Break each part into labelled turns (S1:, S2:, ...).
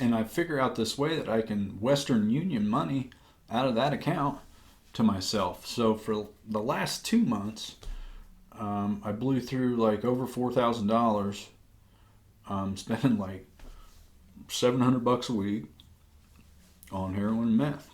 S1: And I figure out this way that I can Western Union money out of that account to myself. So for the last 2 months, I blew through like over $4,000, spending like $700 a week on heroin and meth.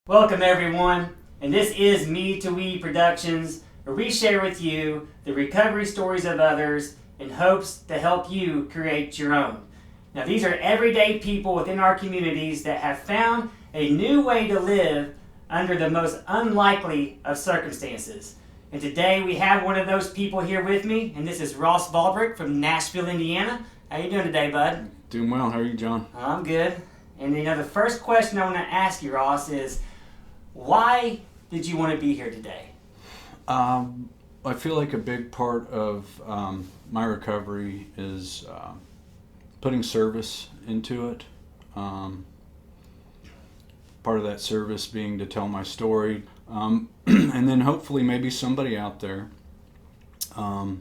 S2: Welcome everyone, and this is Me to We Productions, where we share with you the recovery stories of others in hopes to help you create your own. Now these are everyday people within our communities that have found a new way to live under the most unlikely of circumstances. And today we have one of those people here with me, and this is Ross Volbrecht from Nashville, Indiana. How you doing today, bud?
S1: Doing well. How are you, John?
S2: I'm good. And the first question I want to ask you, Ross, is why did you want to be here today?
S1: I feel like a big part of my recovery is putting service into it. Part of that service being to tell my story. And then hopefully maybe somebody out there will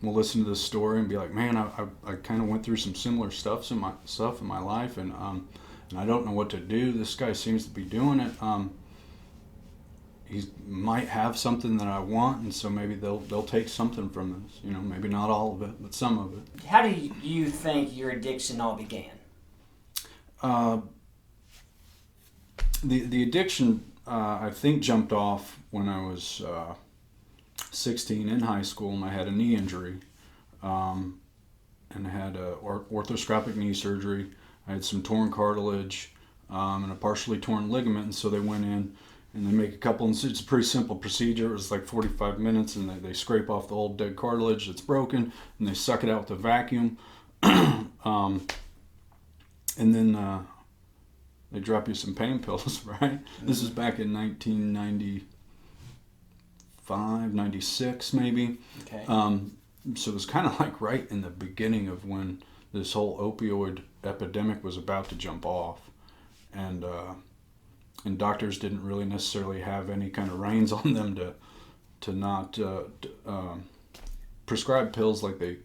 S1: listen to this story and be like, man, I kind of went through some similar stuff in my life, and I don't know what to do. This guy seems to be doing it. He might have something that I want, and so maybe they'll take something from this. You know, maybe not all of it, but some of it.
S2: How do you think your addiction all began?
S1: The addiction, I think, jumped off when I was 16 in high school, and I had a knee injury, and I had orthoscopic knee surgery. I had some torn cartilage and a partially torn ligament, and so they went in and they make a couple, and it's a pretty simple procedure. It was like 45 minutes, and they scrape off the old dead cartilage that's broken, and they suck it out with a vacuum, and then they drop you some pain pills, right? Mm-hmm. This is back in 1995, 96 maybe. Okay. So it was kind of like right in the beginning of when this whole opioid epidemic was about to jump off, and doctors didn't really necessarily have any kind of reins on them to not prescribe pills like they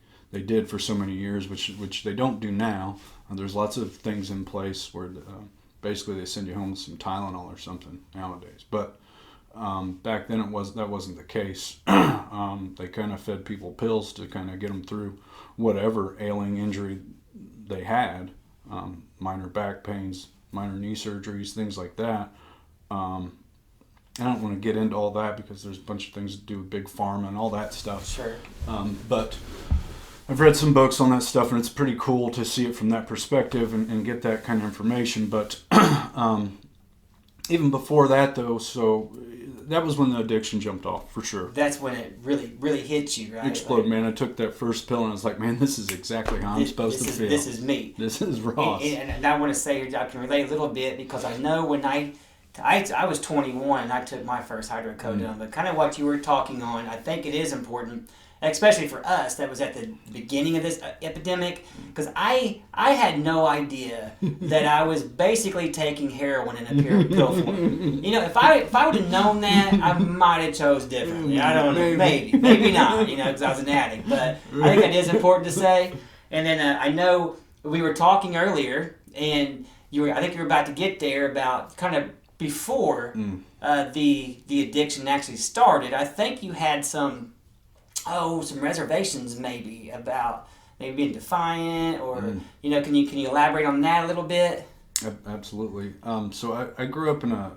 S1: did for so many years, which they don't do now. There's lots of things in place where basically they send you home with some Tylenol or something nowadays, but back then that wasn't the case. They kind of fed people pills to kind of get them through whatever ailing injury they had, minor back pains, minor knee surgeries, things like that. I don't want to get into all that because there's a bunch of things to do with big pharma and all that stuff.
S2: Sure.
S1: But I've read some books on that stuff, and it's pretty cool to see it from that perspective and get that kind of information. But even before that, though, so that was when the addiction jumped off, for sure.
S2: That's when it really hit you, right?
S1: Explode, man. I took that first pill, and I was like, man, this is exactly how I'm supposed to feel.
S2: This is me.
S1: This is Ross.
S2: And I want to say I can relate a little bit because I know when I was 21 and I took my first hydrocodone, but kind of what you were talking on, I think it is important, especially for us that was at the beginning of this epidemic, because I had no idea that I was basically taking heroin in a pill form. You know, if I would have known that, I might have chose differently. I don't know, maybe not, you know, because I was an addict. But I think that is important to say. And then I know we were talking earlier, and I think you were about to get there about kind of before the addiction actually started. I think you had some reservations maybe about maybe being defiant, or you know, can you elaborate on that a little bit?
S1: Absolutely. So I grew up in a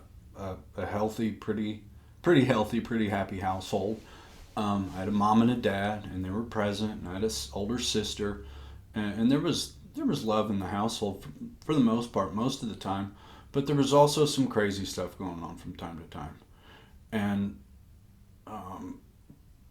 S1: healthy, pretty healthy, pretty happy household. I had a mom and a dad, and they were present, and I had an older sister, and there was there was love in the household for the most part, most of the time, but there was also some crazy stuff going on from time to time, and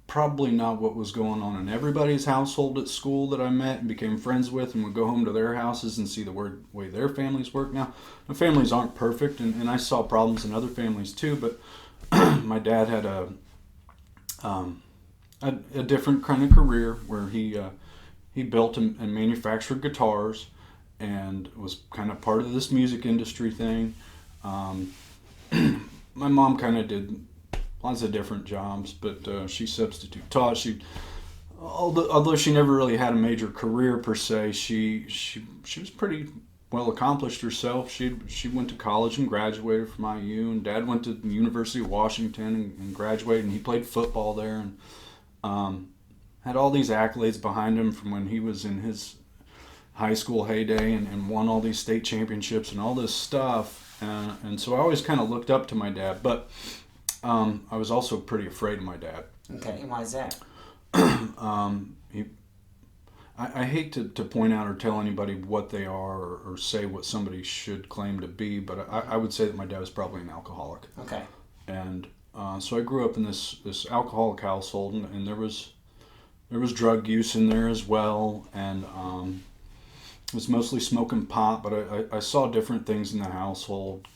S1: probably not what was going on in everybody's household at school that I met and became friends with, and would go home to their houses and see the way their families work. Now, my families aren't perfect, and I saw problems in other families too, but my dad had a different kind of career where he built and manufactured guitars and was kind of part of this music industry thing. My mom kind of did lots of different jobs, but she substitute taught. Although she never really had a major career per se, she was pretty well accomplished herself. She went to college and graduated from IU, and Dad went to the University of Washington and graduated, and he played football there, and had all these accolades behind him from when he was in his high school heyday, and won all these state championships and all this stuff. And so I always kind of looked up to my dad, but I was also pretty afraid of my dad.
S2: Okay, and why is that?
S1: I hate to point out or tell anybody what they are, or say what somebody should claim to be, but I would say that my dad was probably an alcoholic.
S2: Okay.
S1: And so I grew up in this alcoholic household, and there was drug use in there as well, and it was mostly smoking pot, but I saw different things in the household.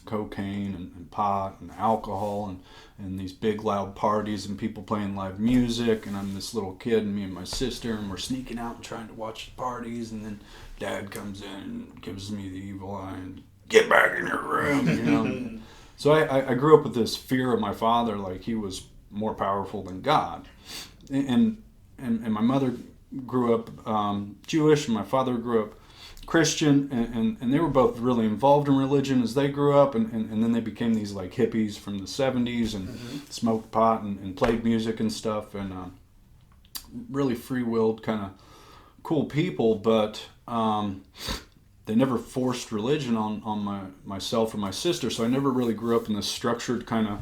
S1: Cocaine and pot and alcohol and these big loud parties and people playing live music, and I'm this little kid, and me and my sister, and we're sneaking out and trying to watch the parties, and then Dad comes in and gives me the evil eye and get back in your room, you know. So I grew up with this fear of my father, like he was more powerful than God, and my mother grew up Jewish, and my father grew up Christian, and they were both really involved in religion as they grew up, and then they became these like hippies from the 70s and smoked pot and played music and stuff, and really free-willed kind of cool people, but they never forced religion on myself or my sister, so I never really grew up in this structured kind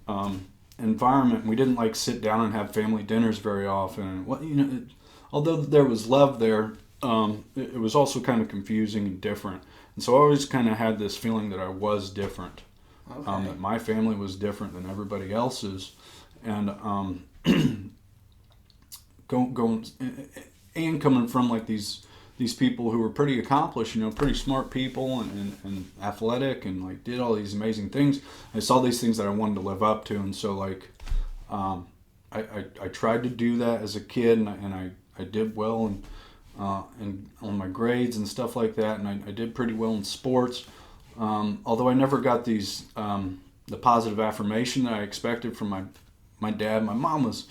S1: of environment. We didn't like sit down and have family dinners very often. Although there was love there, it was also kind of confusing and different. And so I always kind of had this feeling that I was different. Okay. That my family was different than everybody else's. And coming from like these people who were pretty accomplished, pretty smart people and athletic, and like did all these amazing things. I saw these things that I wanted to live up to. And so like I tried to do that as a kid, and I did well and on my grades and stuff like that, and I did pretty well in sports, although I never got these the positive affirmation that I expected from my dad. My mom was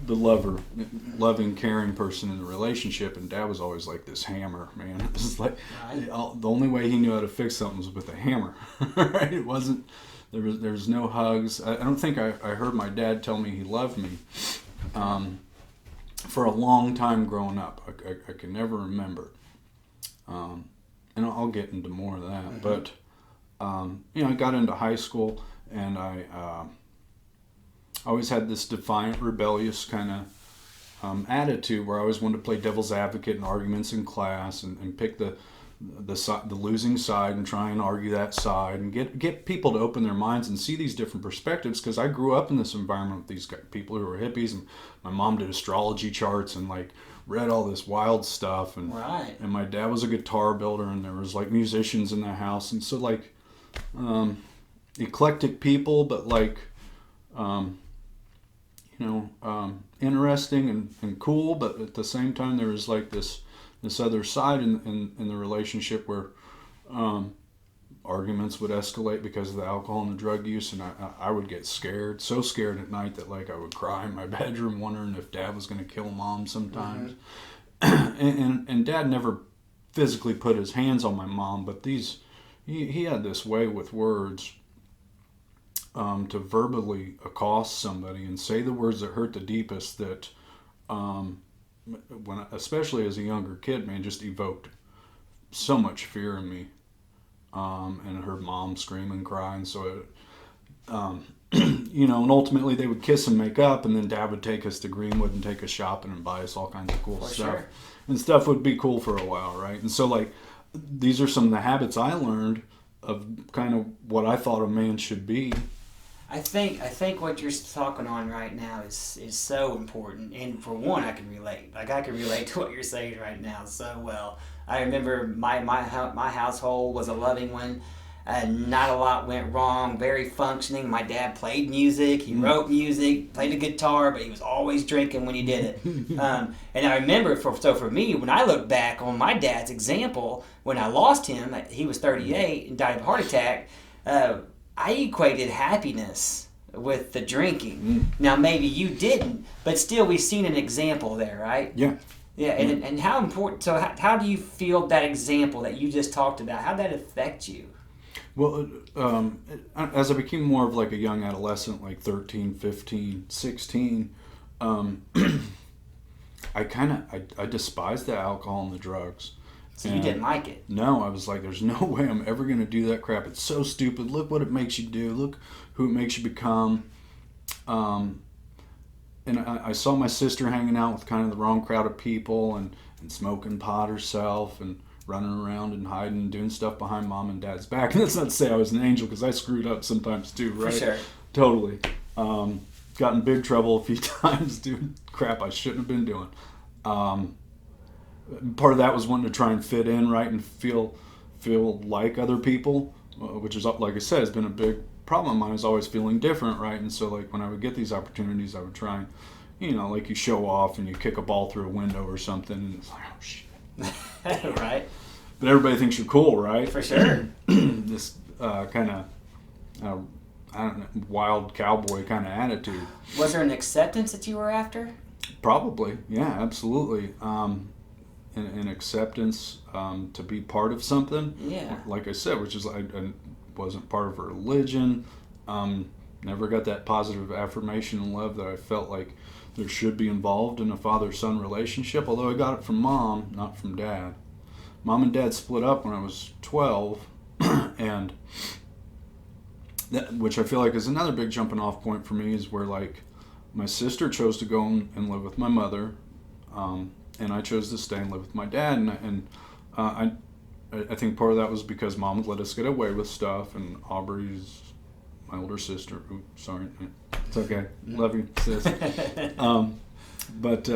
S1: the loving, caring person in the relationship, and Dad was always like this hammer, man. It was like the only way he knew how to fix something was with a hammer. Right? It wasn't there was no hugs. I don't think I heard my dad tell me he loved me for a long time growing up. I can never remember. And I'll get into more of that. Mm-hmm. But, I got into high school, and I always had this defiant, rebellious kind of attitude where I always wanted to play devil's advocate in arguments in class and pick the losing side and try and argue that side and get people to open their minds and see these different perspectives, because I grew up in this environment with these people who were hippies, and my mom did astrology charts and like read all this wild stuff, and and my dad was a guitar builder, and there was like musicians in the house, and so like eclectic people, but like interesting and cool, but at the same time there was like this other side in the relationship where arguments would escalate because of the alcohol and the drug use, and I would get scared, so scared at night that like I would cry in my bedroom wondering if Dad was going to kill Mom sometimes. Mm-hmm. and Dad never physically put his hands on my mom, but he had this way with words to verbally accost somebody and say the words that hurt the deepest, that when, especially as a younger kid, man, just evoked so much fear in me. And I heard Mom scream and cry, and so you know, and ultimately they would kiss and make up, and then Dad would take us to Greenwood and take us shopping and buy us all kinds of cool stuff.
S2: Sure.
S1: And stuff would be cool for a while, right? And so, like, these are some of the habits I learned of kind of what I thought a man should be.
S2: I think what you're talking on right now is so important, and for one, I can relate. Like, I can relate to what you're saying right now so well. I remember my household was a loving one. Not a lot went wrong. Very functioning. My dad played music. He wrote music. Played a guitar, but he was always drinking when he did it. And I remember, for me, when I look back on my dad's example, when I lost him, he was 38 and died of a heart attack. I equated happiness with the drinking. Now, maybe you didn't, but still, we've seen an example there, right?
S1: Yeah.
S2: Yeah, and how important, so how do you feel that example that you just talked about, how did that affect you?
S1: Well, as I became more of like a young adolescent, like 13, 15, 16, I despised the alcohol and the drugs.
S2: So you didn't like it?
S1: No, I was like, there's no way I'm ever going to do that crap. It's so stupid. Look what it makes you do. Look who it makes you become. And I saw my sister hanging out with kind of the wrong crowd of people and smoking pot herself and running around and hiding and doing stuff behind Mom and Dad's back. And that's not to say I was an angel, because I screwed up sometimes too, right?
S2: For sure.
S1: Totally. Got in big trouble a few times doing crap I shouldn't have been doing. Part of that was wanting to try and fit in, right, and feel like other people, which is, like I said, has been a big problem of mine, is always feeling different, right? And so, like, when I would get these opportunities, I would try and, you know, like you show off and you kick a ball through a window or something, and it's like, oh, shit.
S2: Right.
S1: But everybody thinks you're cool, right?
S2: For sure.
S1: This kind of, I don't know, wild cowboy kind of attitude.
S2: Was there an acceptance that you were after?
S1: Probably, yeah, absolutely. An acceptance to be part of something.
S2: Yeah.
S1: Like I said, which is I wasn't part of a religion. Never got that positive affirmation and love that I felt like there should be involved in a father-son relationship. Although I got it from Mom, not from Dad. Mom and Dad split up when I was 12, and that, which I feel like is another big jumping off point for me, is where, like, my sister chose to go and live with my mother. And I chose to stay and live with my dad, and I think part of that was because Mom would let us get away with stuff, and Aubrey's my older sister. Ooh, sorry, it's okay. Love you, sis. But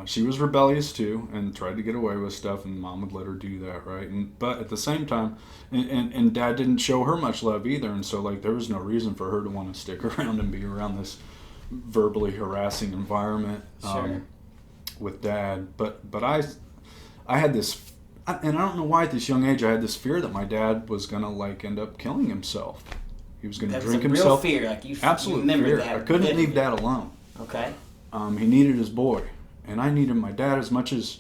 S1: she was rebellious too, and tried to get away with stuff, and Mom would let her do that, right? But at the same time, and Dad didn't show her much love either, and so, like, there was no reason for her to want to stick around and be around this verbally harassing environment with Dad. But I had this, and I don't know why at this young age I had this fear that my dad was gonna, like, end up killing himself. He was gonna drink himself.
S2: Real fear, like you
S1: absolute
S2: remember
S1: fear.
S2: that.
S1: I couldn't leave Dad alone.
S2: Okay.
S1: He needed his boy, and I needed my dad as much as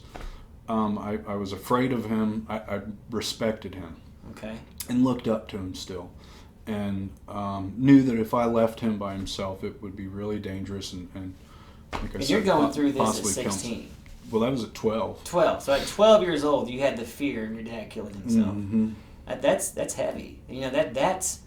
S1: I was afraid of him. I respected him.
S2: Okay.
S1: And looked up to him still. And knew that if I left him by himself, it would be really dangerous and like I said,
S2: you're going through this at
S1: possibly
S2: 16.
S1: Well, that was at 12.
S2: 12. So at 12 years old, you had the fear of your dad killing himself.
S1: Mm-hmm.
S2: That's heavy. You know, that's.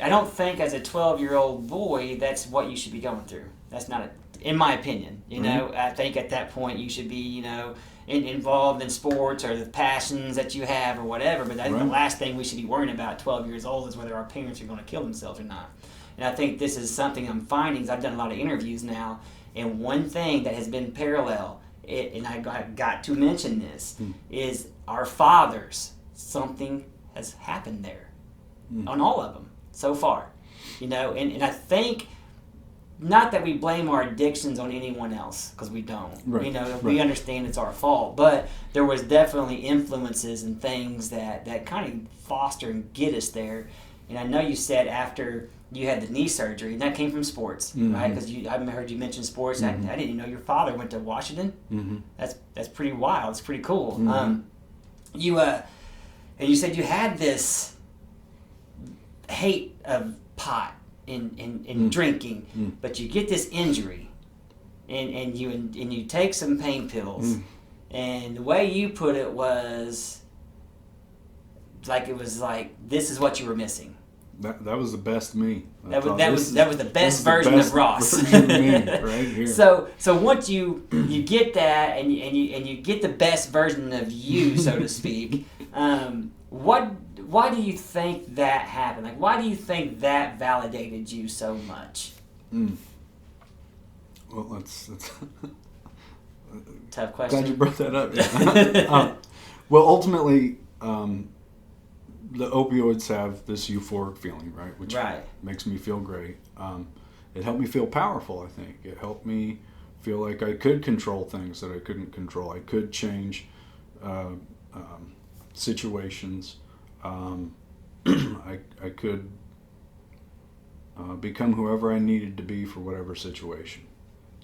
S2: I don't think as a 12-year-old boy that's what you should be going through. That's not in my opinion. You know, I think at that point you should be, you know, involved in sports or the passions that you have or whatever. But I think the last thing we should be worrying about at 12 years old is whether our parents are going to kill themselves or not. And I think this is something I'm finding, because I've done a lot of interviews now, and one thing that has been parallel, and I got to mention this, is our fathers. Something has happened there on all of them so far. You know, and I think, not that we blame our addictions on anyone else, because we don't.
S1: Right.
S2: You know, we understand it's our fault, but there was definitely influences and things that kind of foster and get us there. And I know you said after you had the knee surgery, and that came from sports, right? Because I heard you mention sports. I didn't even know your father went to Washington. That's pretty wild. It's pretty cool. And you said you had this hate of pot in drinking, but you get this injury, and you take some pain pills, and the way you put it was like it was like this is what you were missing.
S1: That was the best me.
S2: That was the best version of Ross.
S1: Version of me right here.
S2: So once you get that and you get the best version of you, so to speak, why do you think that happened? Like, why do you think that validated you so much?
S1: Well, that's
S2: tough question.
S1: Glad you brought that up. Yeah. Well, ultimately, the opioids have this euphoric feeling, right? Which makes me feel great. It helped me feel powerful, I think. It helped me feel like I could control things that I couldn't control. I could change situations. I could become whoever I needed to be for whatever situation.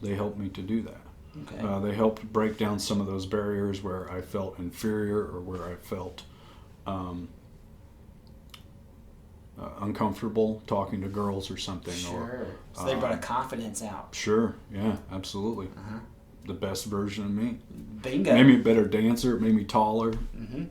S1: They helped me to do that.
S2: Okay.
S1: They helped break down some of those barriers where I felt inferior or where I felt uncomfortable talking to girls or something.
S2: Sure. So they brought a confidence out.
S1: Sure. Yeah, absolutely. The best version of me.
S2: Bingo.
S1: It made me a better dancer. It made me taller.
S2: Mm-hmm.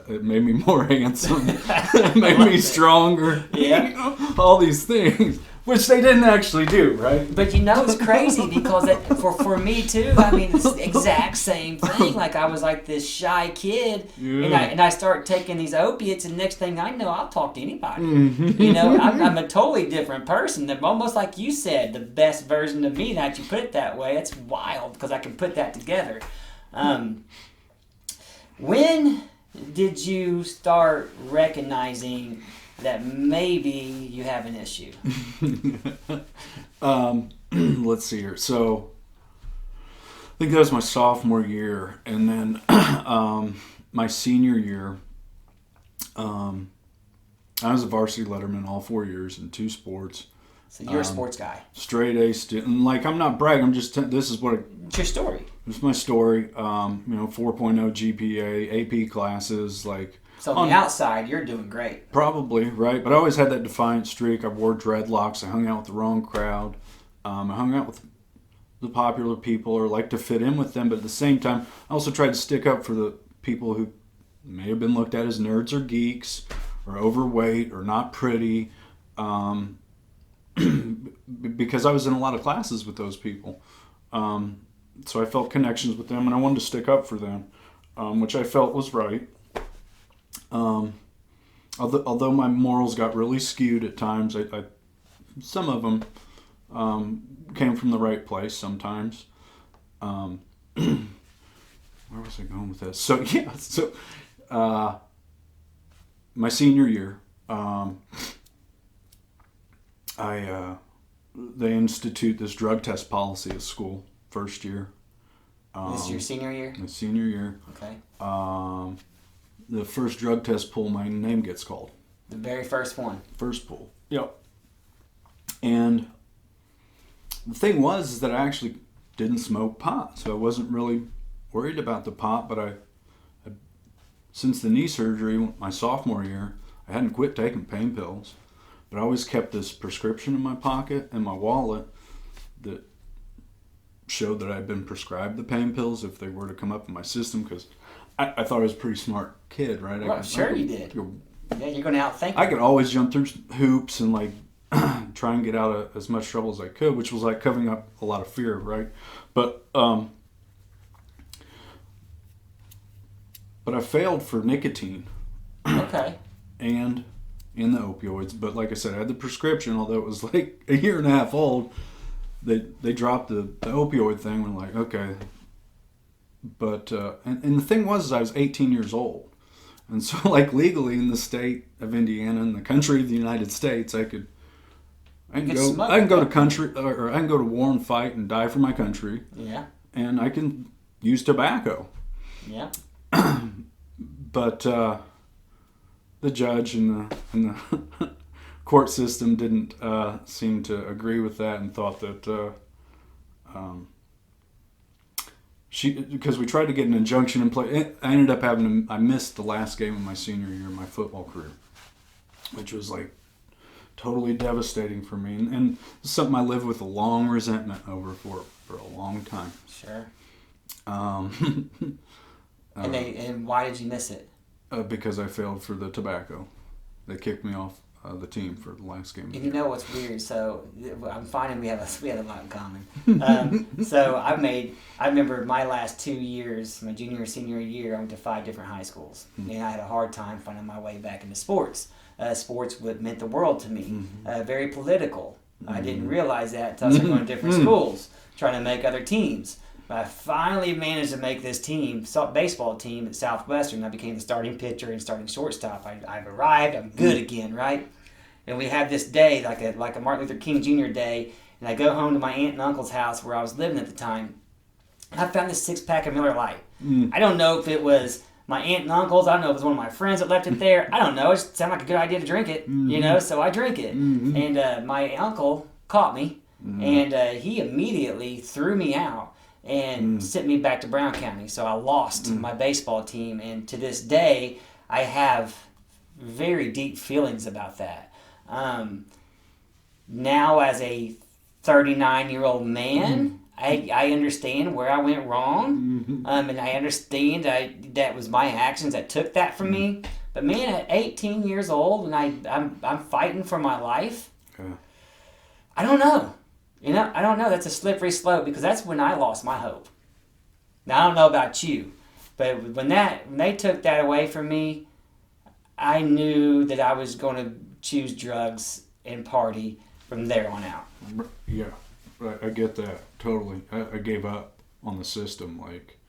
S1: It made me more handsome. It made me stronger.
S2: Yeah.
S1: All these things, which they didn't actually do, right?
S2: But it's crazy because for me too. I mean, it's the exact same thing. Like I was like this shy kid, and I start taking these opiates, and next thing I know, I'll talk to anybody. I'm a totally different person. Almost like you said, the best version of me. Now that you put it that way, it's wild because I can put that together. When did you start recognizing that maybe you have an issue?
S1: Let's see here. So I think that was my sophomore year, and then my senior year, I was a varsity letterman all 4 years in 2 sports.
S2: So you're a sports guy.
S1: Straight A student. Like, I'm not bragging. I'm just this is what
S2: it's your story.
S1: It's my story. 4.0 GPA, AP classes, like.
S2: So on the outside, you're doing great.
S1: Probably, right? But I always had that defiant streak. I wore dreadlocks. I hung out with the wrong crowd. I hung out with the popular people or liked to fit in with them. But at the same time, I also tried to stick up for the people who may have been looked at as nerds or geeks or overweight or not pretty. Because I was in a lot of classes with those people. So I felt connections with them, and I wanted to stick up for them, which I felt was right. Although my morals got really skewed at times, I some of them came from the right place sometimes. Where was I going with this? So my senior year, they institute this drug test policy at school first year.
S2: This is your senior year?
S1: My senior year.
S2: Okay.
S1: The first drug test pool, my name gets called.
S2: The very first one?
S1: First pool. Yep. And the thing was is that I actually didn't smoke pot, so I wasn't really worried about the pot, but I since the knee surgery, my sophomore year, I hadn't quit taking pain pills, but I always kept this prescription in my pocket and my wallet that showed that I'd been prescribed the pain pills if they were to come up in my system, because I thought I was a pretty smart kid, right?
S2: Well, you did. Yeah, you're going to outthink
S1: I could always jump through hoops and like try and get out of as much trouble as I could, which was like covering up a lot of fear, right? But I failed for nicotine.
S2: Okay.
S1: And in the opioids, but like I said, I had the prescription, although it was like a year and a half old. They dropped the opioid thing. We're like, okay. But and the thing was, I was 18 years old, and so like legally in the state of Indiana, in the country of the United States, I can go to country, or I can go to war and fight and die for my country.
S2: Yeah.
S1: And I can use tobacco.
S2: Yeah.
S1: But the judge and the court system didn't seem to agree with that, and thought that because we tried to get an injunction in place. I ended up I missed the last game of my senior year of my football career, which was like totally devastating for me, and something I lived with a long resentment over for a long time.
S2: Sure. And why did you miss it?
S1: because I failed for the tobacco. They kicked me off the team for the last game.
S2: And you know what's weird? So I'm finding we have a lot in common. So I remember my last 2 years, my junior and senior year, I went to 5 different high schools, and I had a hard time finding my way back into sports. Sports meant the world to me. Very political. I didn't realize that until I started going to different schools, trying to make other teams. But I finally managed to make this team, baseball team at Southwestern. I became the starting pitcher and starting shortstop. I've arrived. I'm good again, right? And we have this day, like a Martin Luther King Jr. day, and I go home to my aunt and uncle's house where I was living at the time. And I found this 6-pack of Miller Lite. I don't know if it was my aunt and uncle's. I don't know if it was one of my friends that left it there. I don't know. It just sounded like a good idea to drink it, so I drink it. And my uncle caught me, and he immediately threw me out and sent me back to Brown County. So I lost my baseball team, and to this day, I have very deep feelings about that. Now, as a 39-year-old man, I understand where I went wrong, and I understand that was my actions that took that from me. But man, at 18 years old, and I'm fighting for my life, I don't know. I don't know. That's a slippery slope, because that's when I lost my hope. Now, I don't know about you, but when they took that away from me, I knew that I was going to choose drugs and party from there on out.
S1: Yeah, I get that totally. I gave up on the system. Like,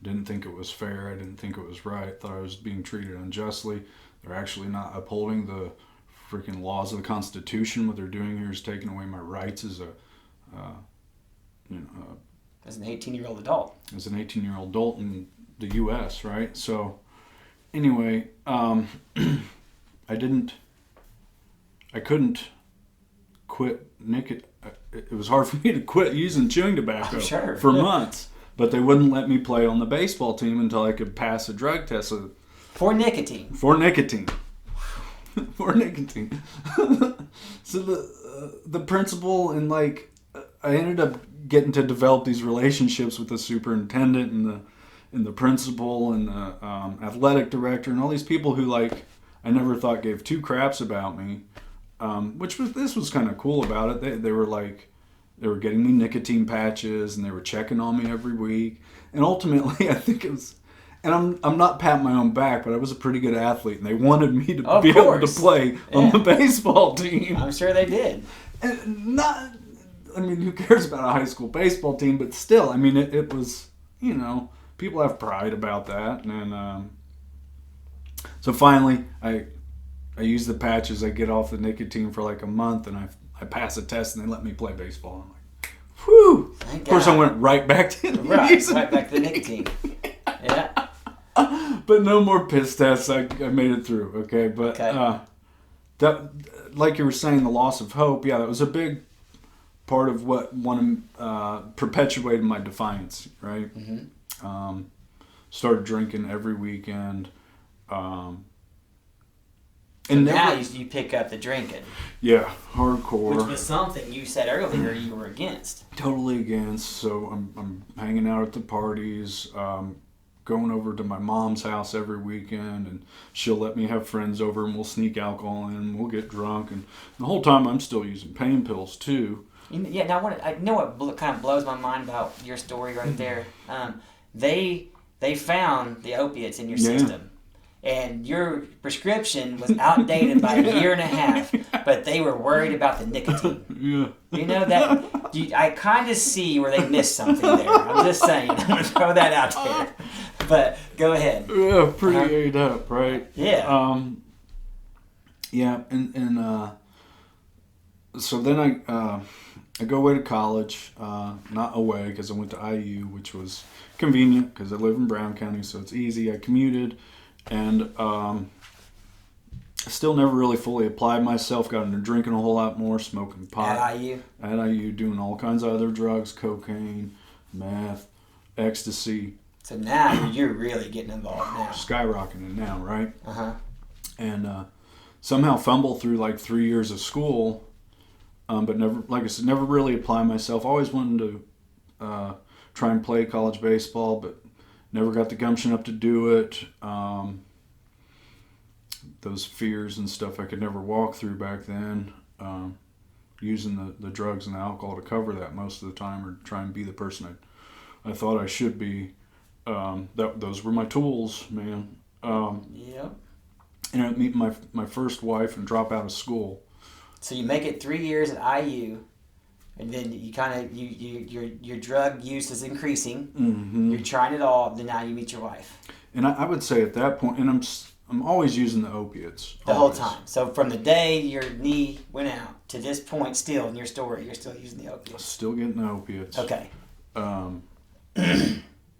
S1: I didn't think it was fair. I didn't think it was right. Thought I was being treated unjustly. They're actually not upholding the freaking laws of the Constitution. What they're doing here is taking away my rights as
S2: as an 18-year-old adult.
S1: As an 18-year-old adult in the U.S., right? So, anyway, I couldn't quit nicotine. It was hard for me to quit using chewing tobacco for months, but they wouldn't let me play on the baseball team until I could pass a drug test.
S2: For nicotine.
S1: For nicotine. So the principal and I ended up getting to develop these relationships with the superintendent and the principal and the athletic director and all these people who I never thought gave 2 craps about me. This was kind of cool about it. They were they were getting me nicotine patches and they were checking on me every week. And ultimately, I think it was, and I'm not patting my own back, but I was a pretty good athlete, and they wanted me to be able to play on the baseball team.
S2: I'm sure they did.
S1: And who cares about a high school baseball team? But still, it was, people have pride about that. And so finally, I use the patches. I get off the nicotine for a month, and I pass a test, and they let me play baseball. I'm like, whew! Of course, I went right back to
S2: right back to the nicotine. Yeah.
S1: But no more piss tests. I made it through. Okay, but that, like you were saying, the loss of hope. Yeah, that was a big part of what perpetuated my defiance. Right. Started drinking every weekend.
S2: And now you pick up the drinking.
S1: Yeah, hardcore.
S2: Which was something you said earlier you were against.
S1: Totally against. So I'm hanging out at the parties, going over to my mom's house every weekend, and she'll let me have friends over, and we'll sneak alcohol in, and we'll get drunk. And the whole time I'm still using pain pills too.
S2: Yeah. Now I know what kind of blows my mind about your story right there. They found the opiates in your system. And your prescription was outdated by a year and a half, but they were worried about the nicotine.
S1: Yeah.
S2: I kind of see where they missed something there. I'm just saying. I'm going to throw that out there. But go ahead.
S1: Yeah, pretty ate up, right?
S2: Yeah.
S1: Yeah, and so then I go away to college. Not away, because I went to IU, which was convenient because I live in Brown County, so it's easy. I commuted. And I still never really fully applied myself. Got into drinking a whole lot more, smoking pot.
S2: At IU?
S1: At IU, doing all kinds of other drugs, cocaine, meth, ecstasy.
S2: So now you're really getting involved now.
S1: Skyrocketing now, right?
S2: Uh-huh.
S1: And somehow fumble through 3 years of school, but never, like I said, never really apply myself. Always wanted to try and play college baseball, but never got the gumption up to do it. those fears and stuff I could never walk through back then, using the drugs and the alcohol to cover that most of the time, or try and be the person I thought I should be. Those were my tools, man.
S2: Yep.
S1: And I meet my first wife and drop out of school.
S2: So you make it 3 years at IU, and then you kind of your drug use is increasing.
S1: Mm-hmm.
S2: You're trying it all. Then now you meet your wife.
S1: And I would say at that point, and I'm always using the opiates.
S2: The
S1: always.
S2: whole time. So from the day your knee went out to this point, still in your story, you're still using the opiates.
S1: Still getting the opiates.
S2: Okay.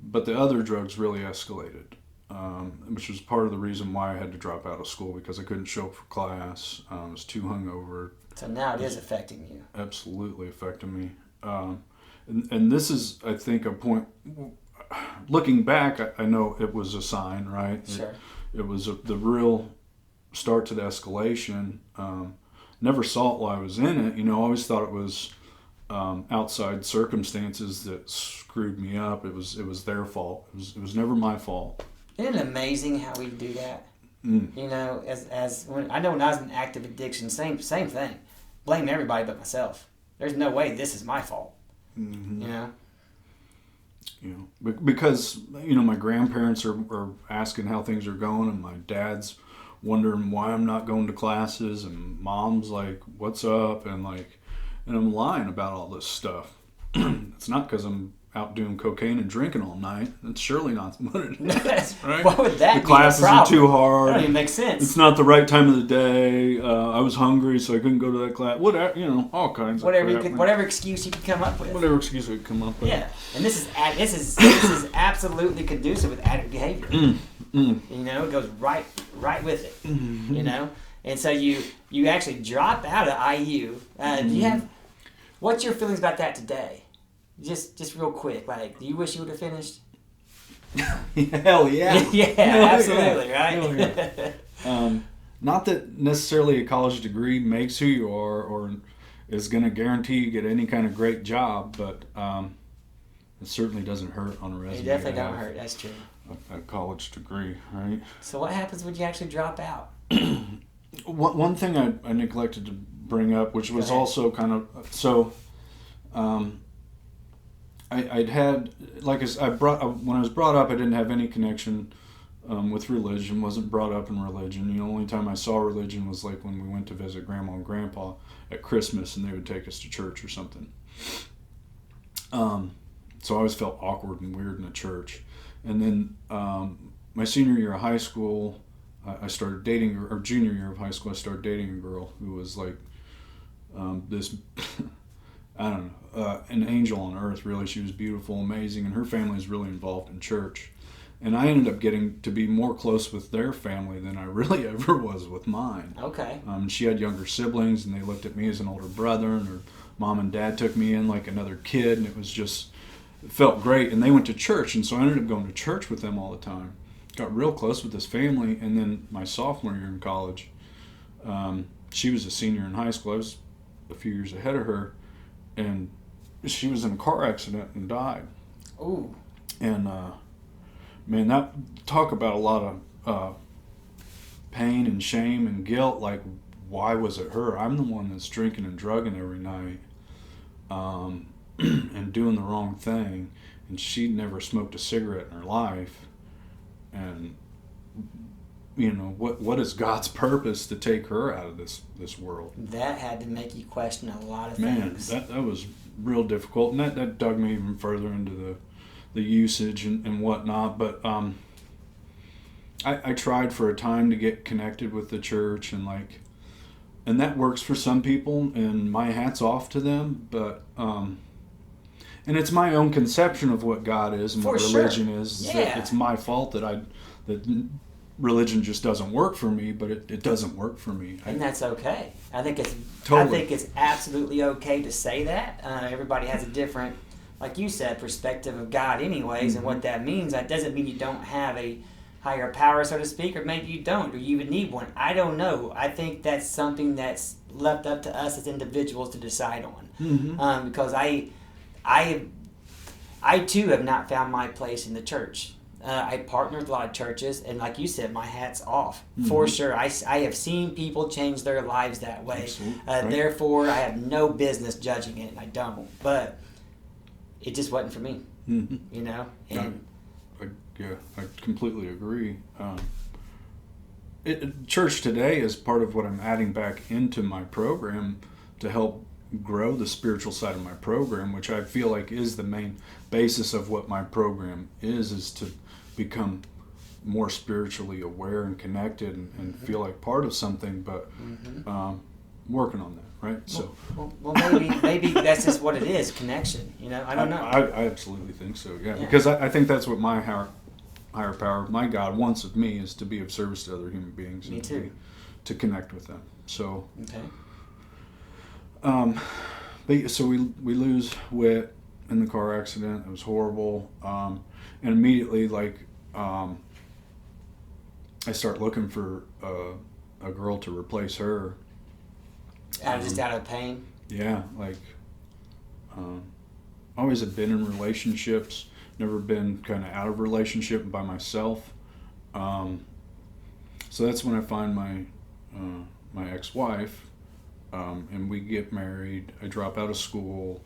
S1: But the other drugs really escalated, which was part of the reason why I had to drop out of school, because I couldn't show up for class. I was too hungover.
S2: So now it is affecting you.
S1: Absolutely affecting me. And this is, I think, a point. Looking back, I know it was a sign, right?
S2: Sure.
S1: It was the real start to the escalation. Never saw it while I was in it. I always thought it was outside circumstances that screwed me up. It was their fault. It was never my fault.
S2: Isn't it amazing how we do that?
S1: Mm.
S2: As when I was in active addiction, same thing. Blame everybody but myself. There's no way this is my fault.
S1: Mm-hmm. Because my grandparents are asking how things are going, and my dad's wondering why I'm not going to classes, and mom's like, "What's up?" and I'm lying about all this stuff. It's not because I'm out doing cocaine and drinking all night. That's surely not what it is. Right?
S2: Why would that
S1: the
S2: be
S1: classes
S2: a problem?
S1: are too hard.
S2: That don't even make sense.
S1: It's not the right time of the day. I was hungry, so I couldn't go to that class. Whatever, all kinds of crap.
S2: Whatever excuse you could come up with.
S1: Whatever excuse we could come up with.
S2: Yeah, and this is absolutely conducive with addict behavior. It goes right with it.
S1: Mm-hmm.
S2: And so you actually drop out of IU. Do you have? What's your feelings about that today? Just real quick, do you wish you would have finished?
S1: Hell yeah.
S2: Yeah, absolutely, right?
S1: Yeah. Not that necessarily a college degree makes who you are or is going to guarantee you get any kind of great job, but it certainly doesn't hurt on a resume.
S2: It definitely don't hurt, that's true.
S1: A college degree, right?
S2: So what happens when you actually drop out?
S1: One thing I neglected to bring up, which was also kind of, so I'd had, when I was brought up, I didn't have any connection with religion, wasn't brought up in religion. The only time I saw religion was when we went to visit Grandma and Grandpa at Christmas, and they would take us to church or something. So I always felt awkward and weird in a church. And then my senior year of high school, I started dating, or junior year of high school, I started dating a girl who was this, I don't know, an angel on earth, really. She was beautiful, amazing, and her family is really involved in church. And I ended up getting to be more close with their family than I really ever was with mine.
S2: Okay.
S1: She had younger siblings, and they looked at me as an older brother, and her mom and dad took me in like another kid, and it felt great. And they went to church, and so I ended up going to church with them all the time. Got real close with this family, and then my sophomore year in college, she was a senior in high school. I was a few years ahead of her, and she was in a car accident and died.
S2: Ooh.
S1: And man, that talk about a lot of pain and shame and guilt. Why was it her? I'm the one that's drinking and drugging every night, and doing the wrong thing, and she'd never smoked a cigarette in her life. And what is God's purpose to take her out of this world?
S2: That had to make you question a lot of
S1: things. Man, that was real difficult, and that dug me even further into the usage and whatnot. But I tried for a time to get connected with the church, and that works for some people, and my hat's off to them. But and it's my own conception of what God is and what religion is.
S2: Yeah.
S1: That it's my fault that religion just doesn't work for me, but it doesn't work for me.
S2: And that's okay. I think it's
S1: totally.
S2: I think it's absolutely okay to say that. Everybody has a different, like you said, perspective of God anyways, and what that means. That doesn't mean you don't have a higher power, so to speak, or maybe you don't, or you even need one. I don't know. I think that's something that's left up to us as individuals to decide on. Because I too have not found my place in the church. I partner with a lot of churches, and like you said, my hat's off for sure. I have seen people change their lives that way.
S1: Right.
S2: Therefore, I have no business judging it. I don't, but it just wasn't for me. You know, and
S1: I completely agree. Church today is part of what I'm adding back into my program to help grow the spiritual side of my program, which I feel like is the main basis of what my program is to become more spiritually aware and connected and feel like part of something, but working on that, right? So
S2: well maybe that's just what it is, connection, you know. I don't know.
S1: I absolutely think so, yeah. Because I think that's what my higher power, my God, wants of me, is to be of service to other human beings.
S2: Me too.
S1: To connect with them. So
S2: okay.
S1: So we lose Whit in the car accident. It was horrible. And immediately, I start looking for a girl to replace her.
S2: Out of pain?
S1: Yeah, always have been in relationships, never been kind of out of relationship by myself. So that's when I find my ex-wife, and we get married. I drop out of school.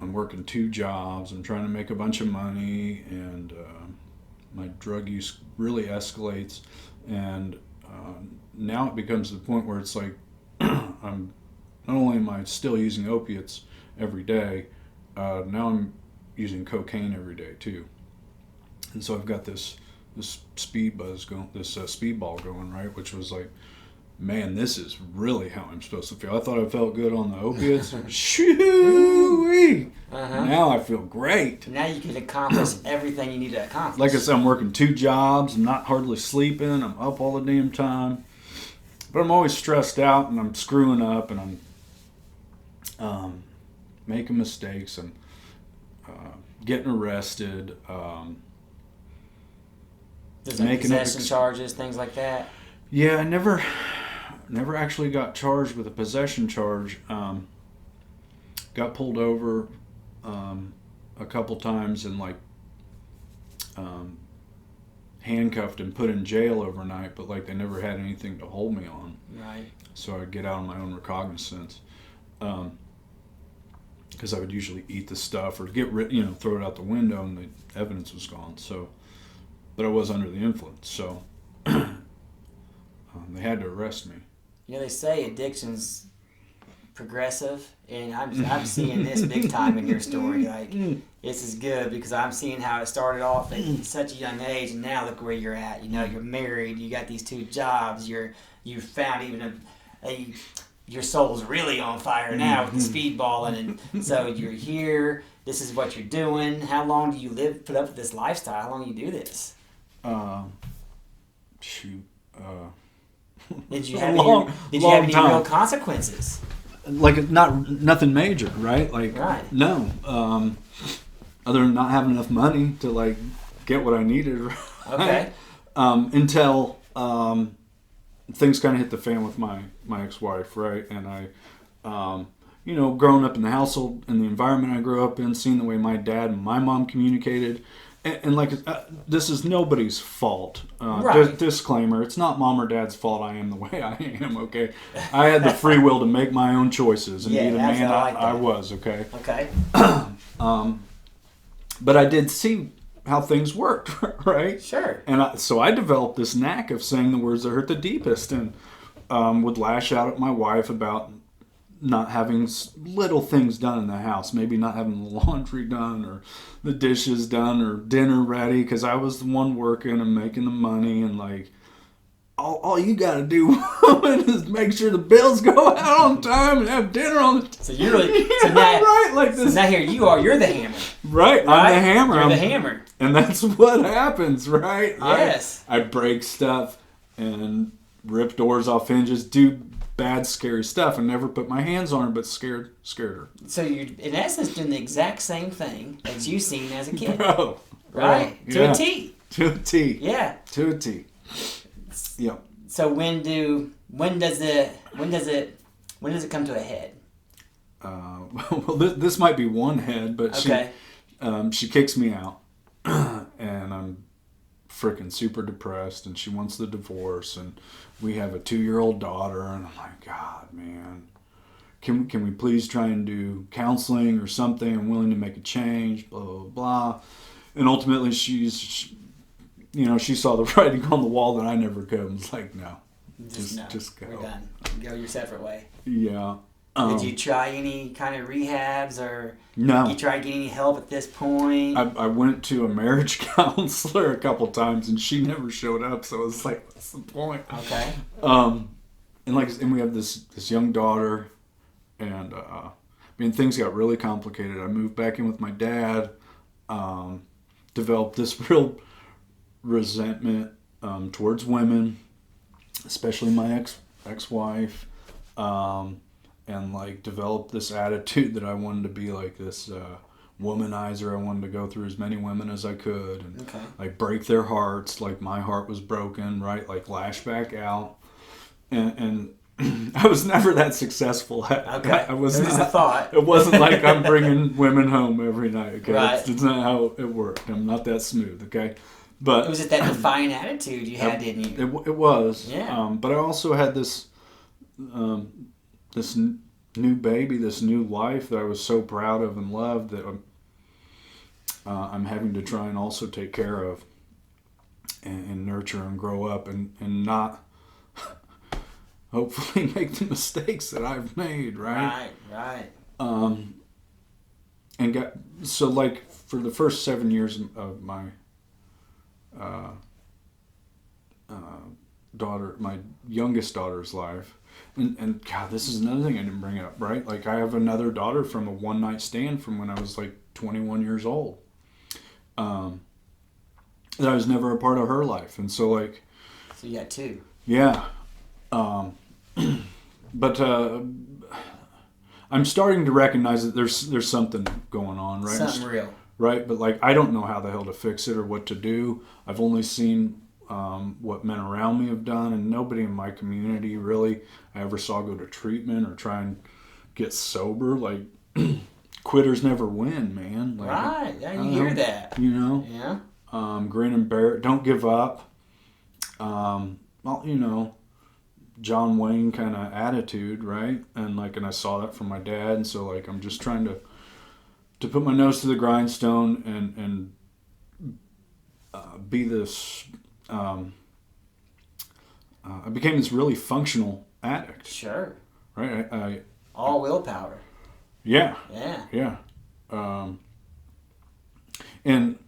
S1: I'm working 2 jobs. I'm trying to make a bunch of money, and my drug use really escalates. And now it becomes to the point where it's like I'm not only am I still using opiates every day, now I'm using cocaine every day too. And so I've got this speedball going, right? Which was like, man, this is really how I'm supposed to feel. I thought I felt good on the opiates. Shoo-wee! Now I feel great.
S2: Now you can accomplish everything you need to accomplish.
S1: Like I said, I'm working 2 jobs. I'm not hardly sleeping. I'm up all the damn time. But I'm always stressed out, and I'm screwing up, and I'm making mistakes, and getting arrested.
S2: There's like possession charges, things like that.
S1: Yeah, I never actually got charged with a possession charge. Got pulled over a couple times and handcuffed and put in jail overnight, but they never had anything to hold me on.
S2: Right. So
S1: I'd get out on my own recognizance, because I would usually eat the stuff or throw it out the window, and the evidence was gone. So, but I was under the influence, so they had to arrest me.
S2: You know, they say addiction's progressive, and I'm seeing this big time in your story. This is good because I'm seeing how it started off at such a young age, and now look where you're at. You know, you're married, you got these 2 jobs, you found even your soul's really on fire now with the speedballing, and so you're here. This is what you're doing. How long do you put up with this lifestyle? How long do you do this? Did you have any real consequences?
S1: Nothing major, right?
S2: Right.
S1: No. Other than not having enough money to get what I needed. Right?
S2: Okay.
S1: Until things kind of hit the fan with my ex-wife, right? And I, growing up in the household and the environment I grew up in, seeing the way my dad and my mom communicated. And this is nobody's fault.
S2: Right.
S1: Disclaimer: it's not mom or dad's fault. I am the way I am. Okay, I had the free will to make my own choices and be the man I was. Okay.
S2: Okay.
S1: But I did see how things worked, right?
S2: Sure.
S1: And so I developed this knack of saying the words that hurt the deepest, and would lash out at my wife about not having little things done in the house, maybe not having the laundry done or the dishes done or dinner ready, because I was the one working and making the money, and all you got to do is make sure the bills go out on time and have dinner on the
S2: So you're really right, this. So now here you are. You're the hammer.
S1: Right, I'm the hammer.
S2: You're the hammer,
S1: and that's what happens, right?
S2: Yes.
S1: I break stuff and rip doors off hinges, do bad, scary stuff, and never put my hands on her, but scared her.
S2: So you're, in essence, doing the exact same thing that you seen as a kid.
S1: Bro.
S2: Right?
S1: Yeah.
S2: To a T.
S1: To a T.
S2: Yeah.
S1: To a T. Yeah.
S2: So when does it come to a head?
S1: Well, this might be one head, but
S2: okay.
S1: she kicks me out. and I'm freaking super depressed, and she wants the divorce, and we have a 2-year-old daughter, and I'm like, God, man, can we please try and do counseling or something? I'm willing to make a change, blah, blah, blah. And ultimately she saw the writing on the wall that I never could, and was like, no, just go.
S2: We're done. Go your separate way.
S1: Yeah.
S2: Did you try any kind of rehabs, or
S1: no?
S2: Did you try getting any help at this point?
S1: I went to a marriage counselor a couple times, and she never showed up. So it was like, what's the point?
S2: Okay.
S1: And we have this young daughter, and things got really complicated. I moved back in with my dad. Developed this real resentment towards women, especially my ex-wife. And like developed this attitude that I wanted to be like this womanizer. I wanted to go through as many women as I could and like break their hearts, like my heart was broken, right? Like lash back out. And I was never that successful at it.
S2: Okay.
S1: I was
S2: It was a thought.
S1: It wasn't like I'm bringing women home every night. Okay,
S2: Right.
S1: It's not how it worked. I'm not that smooth. Okay, but
S2: It was that defiant attitude you had, didn't you?
S1: it was.
S2: Yeah.
S1: But I also had this new baby, this new life that I was so proud of and loved that I'm having to try and also take care of and nurture and grow up and not hopefully make the mistakes that I've made, right?
S2: Right.
S1: And so like for the first 7 years of my daughter, my youngest daughter's life, and God, this is another thing I didn't bring up, right? Like I have another daughter from a one-night stand from when I was like 21 years old. That I was never a part of her life, and so like.
S2: So you got two.
S1: Yeah. But I'm starting to recognize that there's something going on, right?
S2: Something real.
S1: Right, but like I don't know how the hell to fix it or what to do. I've only seen what men around me have done, and nobody in my community really I ever saw go to treatment or try and get sober. Like quitters never win, man. Like,
S2: Right. Yeah, you hear that.
S1: You know.
S2: Yeah.
S1: Grin and bear it. Don't give up. Well, you know, John Wayne kind of attitude, right? And I saw that from my dad, and so like I'm just trying to put my nose to the grindstone and be this. I became this really functional addict.
S2: Sure.
S1: Right. I
S2: all willpower.
S1: Yeah.
S2: Yeah.
S1: Yeah. And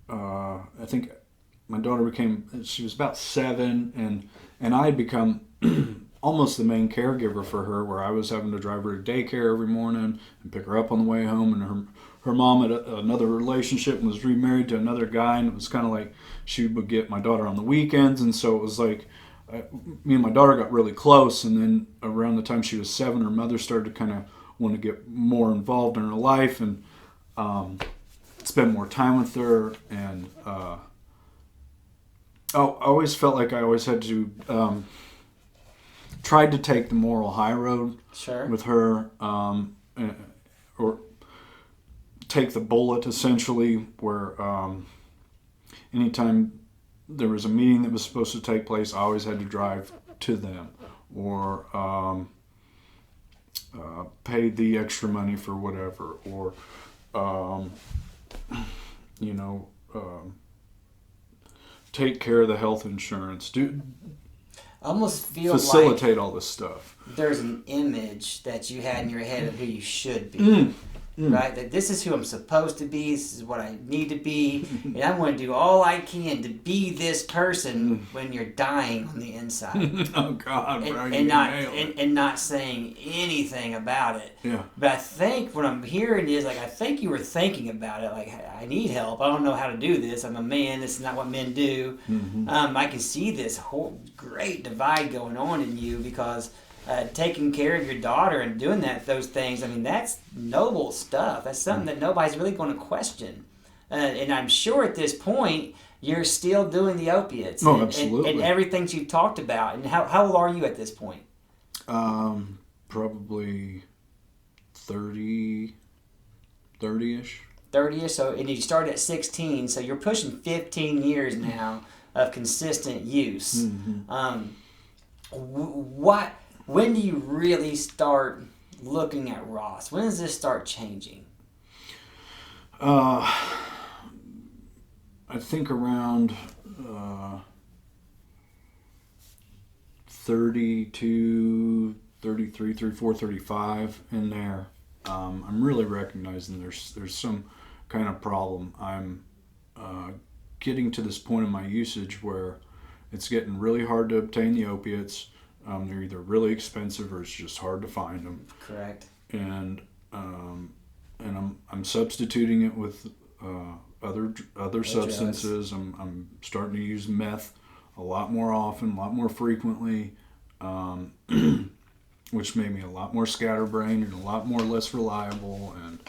S1: I think my daughter she was about 7, and I had become almost the main caregiver for her, where I was having to drive her to daycare every morning and pick her up on the way home, and her mom had another relationship and was remarried to another guy, and it was kind of like she would get my daughter on the weekends, and so it was like me and my daughter got really close, and then around the time she was 7, her mother started to kind of want to get more involved in her life and spend more time with her, and I always felt like I always had to tried to take the moral high road with her, or take the bullet essentially, where anytime there was a meeting that was supposed to take place, I always had to drive to them, or pay the extra money for whatever, or take care of the health insurance,
S2: Almost feel
S1: facilitate
S2: like
S1: all this stuff.
S2: There's an image that you had in your head of who you should be. Right? That this is who I'm supposed to be, this is what I need to be, and I'm going to do all I can to be this person when you're dying on the inside.
S1: Oh God,
S2: and not saying anything about it.
S1: Yeah.
S2: But I think what I'm hearing is I think you were thinking about it, like I need help. I don't know how to do this. I'm a man. This is not what men do.
S1: Mm-hmm.
S2: I can see this whole great divide going on in you because. Taking care of your daughter and doing those things, that's noble stuff. That's something that nobody's really going to question. And I'm sure at this point, you're still doing the opiates.
S1: Oh, absolutely.
S2: And everything you've talked about. And how old are you at this point?
S1: Probably 30-ish.
S2: 30ish. So, and you started at 16, so you're pushing 15 years now of consistent use. When do you really start looking at Ross? When does this start changing?
S1: I think around 32, 33, 34, 35 in there. I'm really recognizing there's some kind of problem. I'm getting to this point in my usage where it's getting really hard to obtain the opiates. They're either really expensive or it's just hard to find them.
S2: Correct.
S1: And I'm substituting it with other substances. I'm starting to use meth a lot more often, a lot more frequently, which made me a lot more scatterbrained and a lot more less reliable. And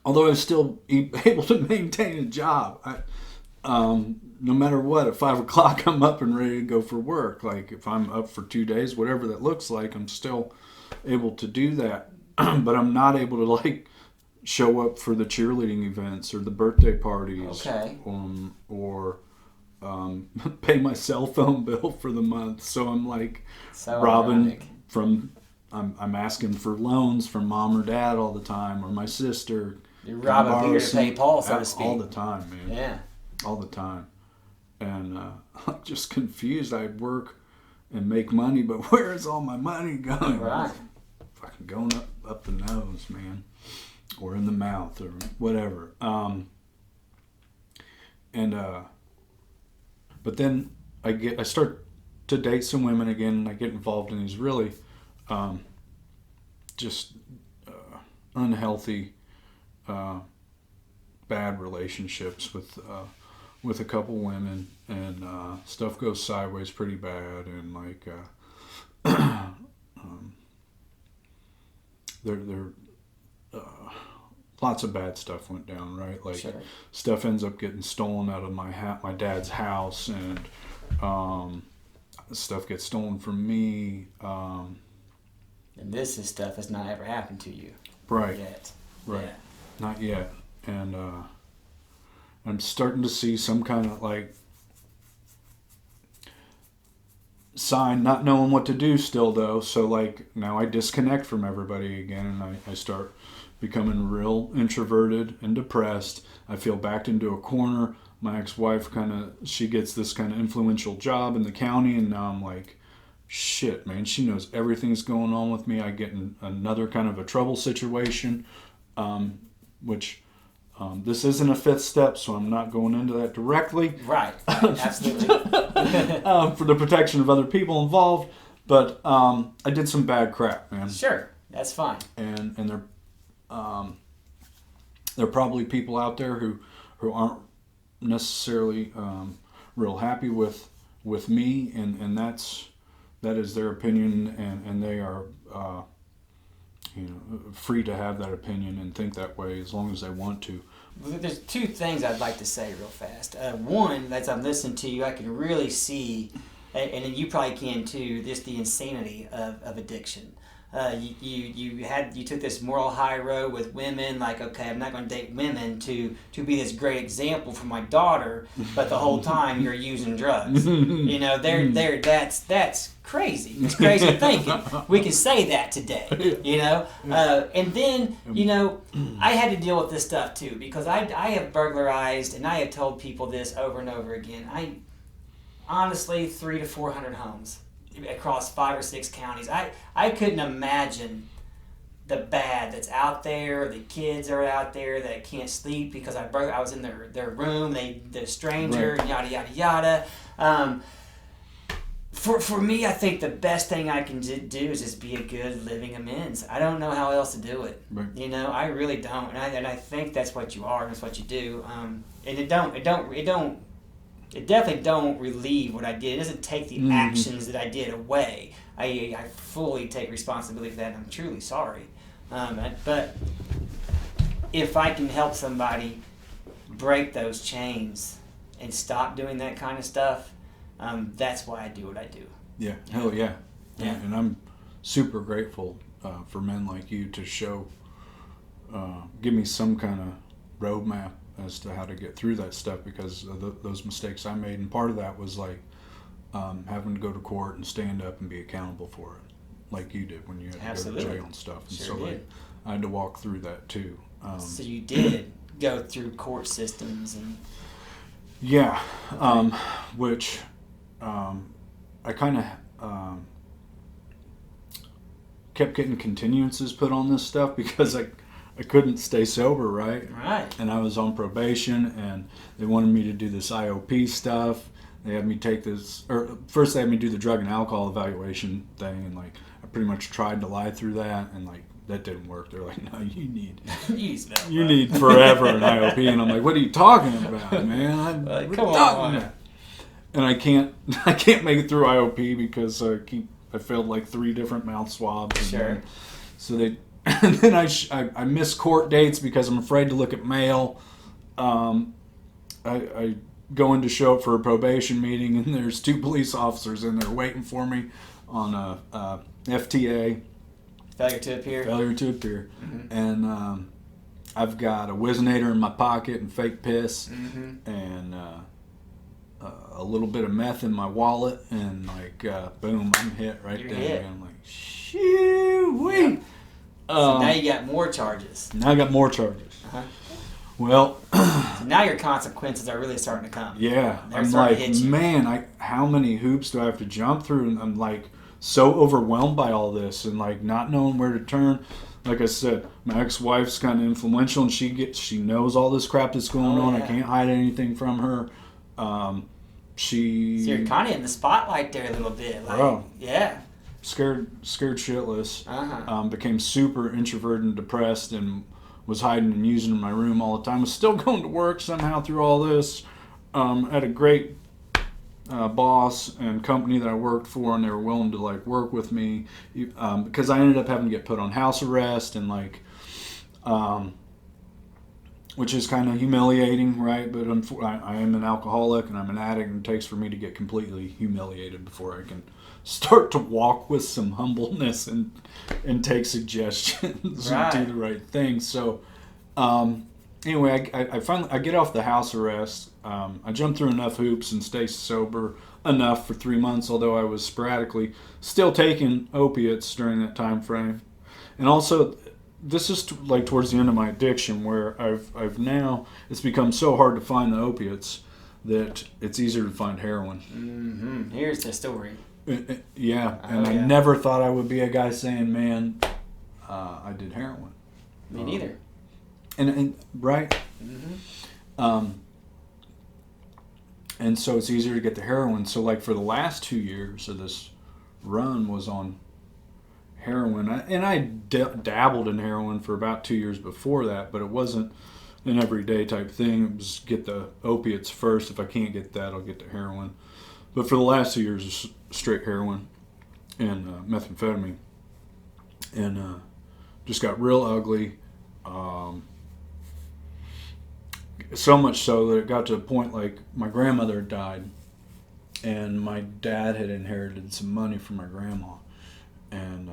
S1: although I was still able to maintain a job, no matter what, at 5 o'clock I'm up and ready to go for work. Like if I'm up for 2 days, whatever that looks like, I'm still able to do that. But I'm not able to like show up for the cheerleading events or the birthday parties, or pay my cell phone bill for the month. So I'm like robbing from. I'm asking for loans from mom or dad all the time, or my sister.
S2: You're robbing Peter to pay Paul, so to speak.
S1: All the time, man.
S2: Yeah. All
S1: the time. And I'm just confused. I work and make money, but where is all my money going?
S2: Right.
S1: Fucking going up the nose, man. Or in the mouth, or whatever. But then I start to date some women again, and I get involved in these really just unhealthy, bad relationships with a couple women, and stuff goes sideways pretty bad, and like lots of bad stuff went down, right? Like stuff ends up getting stolen out of my dad's house, and stuff gets stolen from me.
S2: And this is stuff that's not ever happened to you.
S1: Right.
S2: Yet.
S1: Right.
S2: Yeah.
S1: Not yet. And I'm starting to see some kind of like sign, not knowing what to do still though. So like now I disconnect from everybody again, and I start becoming real introverted and depressed. I feel backed into a corner. My ex-wife she gets this kind of influential job in the county, and now I'm like, shit, man, she knows everything's going on with me. I get in another kind of a trouble situation, which this isn't a fifth step, so I'm not going into that directly.
S2: Right, absolutely.
S1: For the protection of other people involved, but I did some bad crap, man.
S2: Sure, that's fine.
S1: And there are probably people out there who aren't necessarily real happy with me, and that is their opinion, and they are free to have that opinion and think that way as long as they want to.
S2: There's two things I'd like to say real fast. One, as I'm listening to you, I can really see, and you probably can too, just the insanity of addiction. You took this moral high road with women, like, okay, I'm not going to date women to be this great example for my daughter, but the whole time you're using drugs. That's crazy. It's crazy thinking. We can say that today, and then, I had to deal with this stuff too, because I have burglarized, and I have told people this over and over again. Honestly, 300 to 400 homes across 5 or 6 counties. I couldn't imagine the bad that's out there. The kids are out there that can't sleep because I was in their room. The stranger, right. Yada yada yada. For me, I think the best thing I can do is just be a good living amends. I don't know how else to do it. Right. I really don't, and I think that's what you are, and that's what you do. And it definitely don't relieve what I did. It doesn't take the actions that I did away. I fully take responsibility for that, and I'm truly sorry. But if I can help somebody break those chains and stop doing that kind of stuff, that's why I do what I do.
S1: Yeah, hell yeah. And I'm super grateful for men like you to show give me some kind of roadmap as to how to get through that stuff, because of those mistakes I made. And part of that was like having to go to court and stand up and be accountable for it, like you did when you had to go to jail and stuff. And
S2: sure
S1: so like, I had to walk through that too.
S2: So you did go through court systems and
S1: which I kind of kept getting continuances put on this stuff because I couldn't stay sober, right? And I was on probation, and they wanted me to do this IOP stuff. They had me take this, or first they had me do the drug and alcohol evaluation thing, and like I pretty much tried to lie through that, and like that didn't work. They're like, no, you need forever an IOP, and I'm like, what are you talking about, man?
S2: Come on.
S1: And I can't make it through IOP because I failed like 3 different mouth swabs.
S2: Sure.
S1: So and then I miss court dates because I'm afraid to look at mail. I go in to show up for a probation meeting, and there's 2 police officers in there waiting for me on a FTA.
S2: Failure to appear. Mm-hmm.
S1: And I've got a Whizzinator in my pocket and fake piss, and a little bit of meth in my wallet, and like boom, I'm hit right there.
S2: Hit.
S1: I'm like, shoo-wee.
S2: Yep. So now you got more charges.
S1: Now I got more charges. Well,
S2: so now your consequences are really starting to come.
S1: Yeah, I'm like, man, how many hoops do I have to jump through? And I'm like so overwhelmed by all this, and like not knowing where to turn. Like I said, my ex-wife's kind of influential, and she knows all this crap that's going on. I can't hide anything from her. So
S2: you're kind of in the spotlight there a little bit. Like,
S1: Scared shitless. Became super introverted and depressed, and was hiding and using in my room all the time. Was still going to work somehow through all this. Had a great boss and company that I worked for, and they were willing to like work with me because I ended up having to get put on house arrest, and like which is kind of humiliating, right? But I am an alcoholic and I'm an addict, and it takes for me to get completely humiliated before I can start to walk with some humbleness and take suggestions and do the right thing. So anyway, I finally get off the house arrest. I jump through enough hoops and stay sober enough for 3 months, although I was sporadically still taking opiates during that time frame. And also, this is like towards the end of my addiction, where I've now, it's become so hard to find the opiates that it's easier to find heroin.
S2: Mm-hmm. Here's the story.
S1: I never thought I would be a guy saying, man, I did heroin.
S2: Me neither.
S1: And right?
S2: Mm-hmm.
S1: And so it's easier to get the heroin. So like for the last 2 years of this run was on heroin. I dabbled in heroin for about 2 years before that, but it wasn't an everyday type thing. It was get the opiates first. If I can't get that, I'll get the heroin. But for the last 2 years, it's straight heroin and methamphetamine. And just got real ugly. So much so that it got to a point like my grandmother had died, and my dad had inherited some money from my grandma. And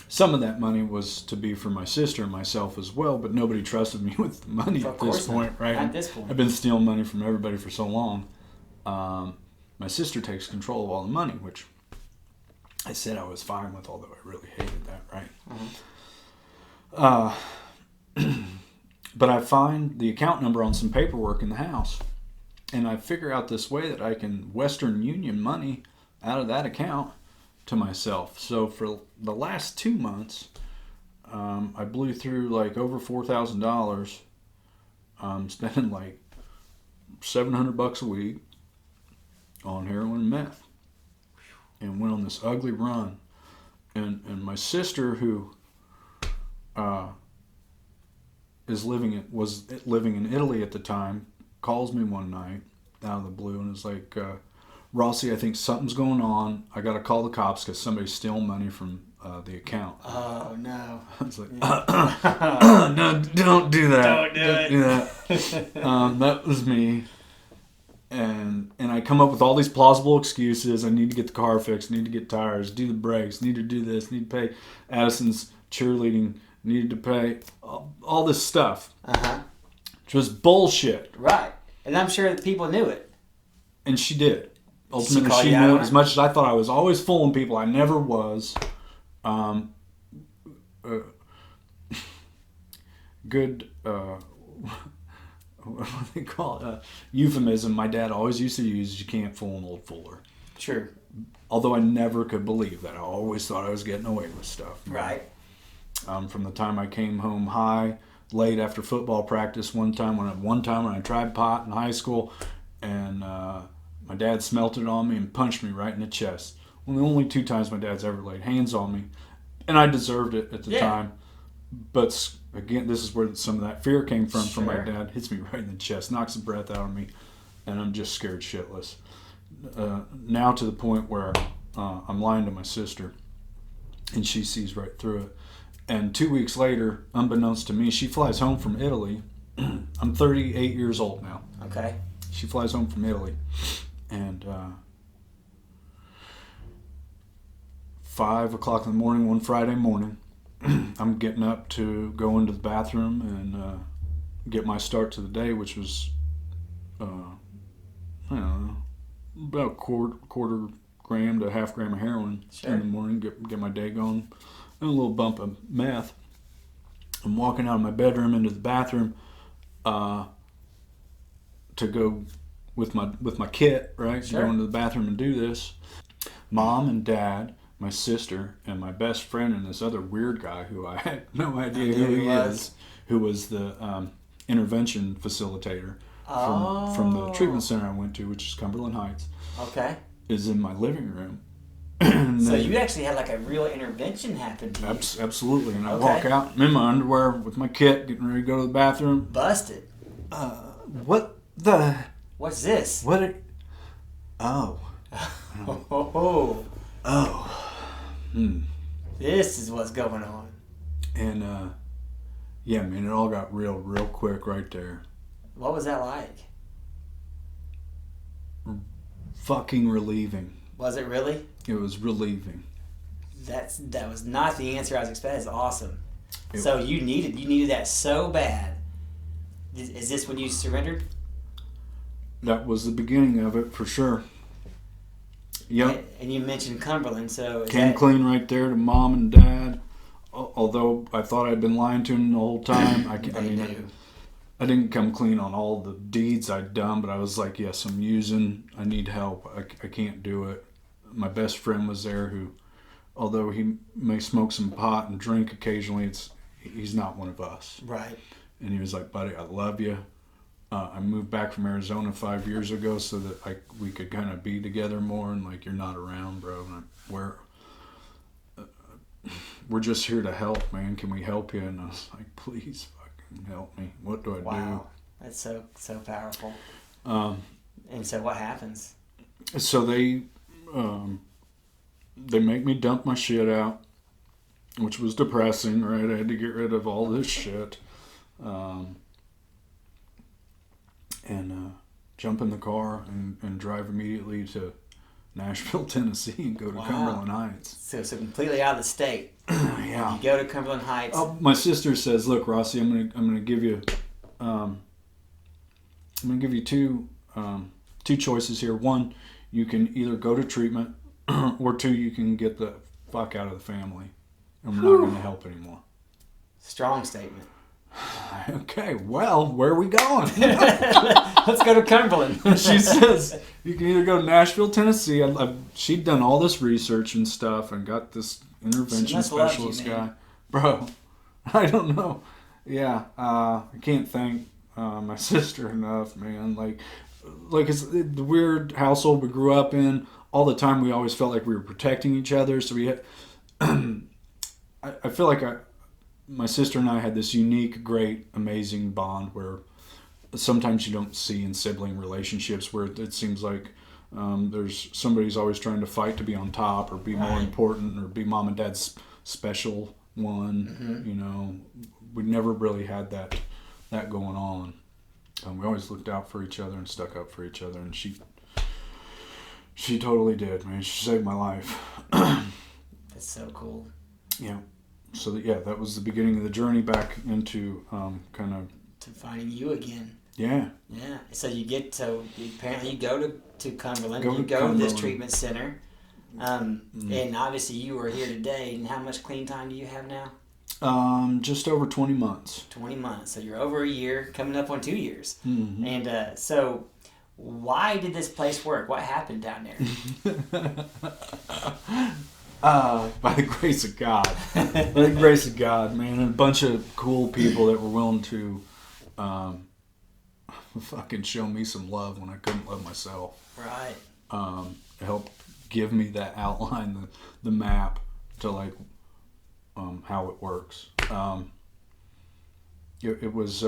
S1: some of that money was to be for my sister and myself as well, but nobody trusted me with the money at this point, right?
S2: At this point.
S1: I've been stealing money from everybody for so long. My sister takes control of all the money, which I said I was fine with, although I really hated that, right?
S2: Mm-hmm.
S1: But I find the account number on some paperwork in the house, and I figure out this way that I can Western Union money out of that account to myself. So for the last 2 months, I blew through like over $4,000, spending like $700 a week on heroin and meth, and went on this ugly run. And my sister, who was living in Italy at the time, calls me one night out of the blue and is like, Rossi, I think something's going on. I got to call the cops because somebody's stealing money from the account.
S2: Oh, no.
S1: I was like, no, don't do that.
S2: Don't do
S1: that. That was me. And I come up with all these plausible excuses. I need to get the car fixed. I need to get tires. Do the brakes. Need to do this. Need to pay Addison's cheerleading needed to pay all this stuff.
S2: Uh-huh.
S1: Which was bullshit.
S2: Right. And I'm sure that people knew it.
S1: And she did. Ultimately,
S2: call
S1: she
S2: you out
S1: knew
S2: on
S1: as
S2: it?
S1: much as I thought I was always fooling people. I never was. Good, what do they call it? Euphemism my dad always used to use is you can't fool an old fooler.
S2: True.
S1: Although I never could believe that. I always thought I was getting away with stuff.
S2: Right.
S1: From the time I came home late after football practice one time when I tried pot in high school, and my dad smelt it on me and punched me right in the chest. One of the only 2 times my dad's ever laid hands on me, and I deserved it at the time. But again, this is where some of that fear came from my dad. Hits me right in the chest, knocks the breath out of me, and I'm just scared shitless. Now to the point where I'm lying to my sister, and she sees right through it. And 2 weeks later, unbeknownst to me, she flies home from Italy. I'm 38 years old now.
S2: Okay.
S1: She flies home from Italy. And 5 o'clock in the morning, one Friday morning, I'm getting up to go into the bathroom and get my start to the day, which was, I don't know, about quarter gram to half gram of heroin in the morning, get my day going, and a little bump of meth. I'm walking out of my bedroom into the bathroom to go with my kit, right?
S2: Sure.
S1: Go into the bathroom and do this. Mom and Dad, my sister, and my best friend, and this other weird guy who I had no idea who he is, who was the intervention facilitator from the treatment center I went to, which is Cumberland Heights.
S2: Okay.
S1: Is in my living room.
S2: So you actually had like a real intervention happen to you.
S1: Absolutely. And I walk out, I'm in my underwear with my kit, getting ready to go to the bathroom.
S2: Busted.
S1: What the...
S2: What's this?
S1: What it... Oh. Oh.
S2: This is what's going on.
S1: And, yeah, man, it all got real quick right there.
S2: What was that like?
S1: Fucking relieving.
S2: Was it really?
S1: It was relieving.
S2: That was not the answer I was expecting. It's awesome. So you needed that so bad. Is this when you surrendered?
S1: That was the beginning of it for sure. Yep.
S2: And you mentioned Cumberland, so
S1: came clean right there to Mom and Dad. Although I thought I'd been lying to them the whole time, I didn't come clean on all the deeds I'd done, but I was like, yes, I'm using. I need help. I can't do it. My best friend was there who, although he may smoke some pot and drink occasionally, he's not one of us.
S2: Right.
S1: And he was like, buddy, I love you. I moved back from Arizona 5 years ago so that we could kind of be together more, and like, you're not around, bro. And we're just here to help, man. Can we help you? And I was like, please fucking help me. What do I do?
S2: Wow. That's so powerful. And so what happens?
S1: So they make me dump my shit out, which was depressing, right? I had to get rid of all this shit. And jump in the car and drive immediately to Nashville, Tennessee, and go to Cumberland Heights. So
S2: completely out of the state.
S1: Yeah.
S2: You go to Cumberland Heights.
S1: Oh, my sister says, "Look, Rossi, I'm gonna give you two choices here. One, you can either go to treatment, or 2, you can get the fuck out of the family, and we're not going to help anymore."
S2: Strong statement.
S1: Okay, well, where are we going?
S2: Let's go to Cumberland.
S1: She says, you can either go to Nashville, Tennessee. She'd done all this research and stuff and got this intervention specialist guy. Bro, I don't know. Yeah, I can't thank my sister enough, man. Like it's the weird household we grew up in. All the time we always felt like we were protecting each other. So we had, I feel like my sister and I had this unique, great, amazing bond where sometimes you don't see in sibling relationships, where it seems like there's somebody's always trying to fight to be on top or be more important or be mom and dad's special one. Mm-hmm. You know, we never really had that going on. We always looked out for each other and stuck up for each other, and she totally did, man. She saved my life.
S2: That's so cool.
S1: Yeah. so that was the beginning of the journey back into kind of
S2: to finding you again.
S1: Yeah.
S2: Yeah. So apparently you go to Cumberland. You go to this
S1: Cumberland.
S2: treatment center. And obviously you are here today. And how much clean time do you have now?
S1: Just over 20 months.
S2: 20 months. So you're over a year, coming up on 2 years.
S1: Mm-hmm.
S2: And so why did this place work? What happened down there?
S1: By the grace of God. By the grace of God, man. And a bunch of cool people that were willing to fucking show me some love when I couldn't love myself.
S2: Right.
S1: Help give me that outline, the map to like how it works. It was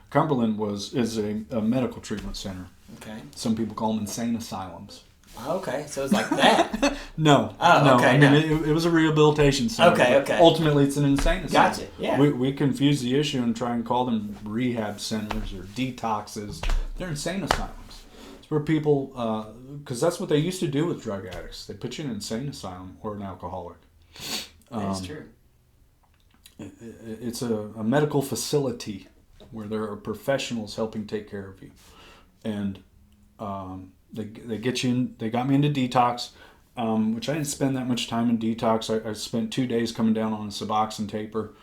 S1: Cumberland is a medical treatment center.
S2: Okay.
S1: Some people call them insane asylums.
S2: Okay, so it's like that.
S1: No.
S2: Oh,
S1: no.
S2: okay.
S1: I mean, it was a rehabilitation center.
S2: Okay.
S1: Ultimately, it's an insane asylum.
S2: Gotcha. Yeah.
S1: We confuse the issue and try and call them rehab centers or detoxes. They're insane asylums. It's where people, because that's what they used to do with drug addicts. They put you in an insane asylum or an alcoholic.
S2: That's true.
S1: It's a medical facility where there are professionals helping take care of you, and they get you in. They got me into detox, which I didn't spend that much time in detox. I spent 2 days coming down on a Suboxone taper.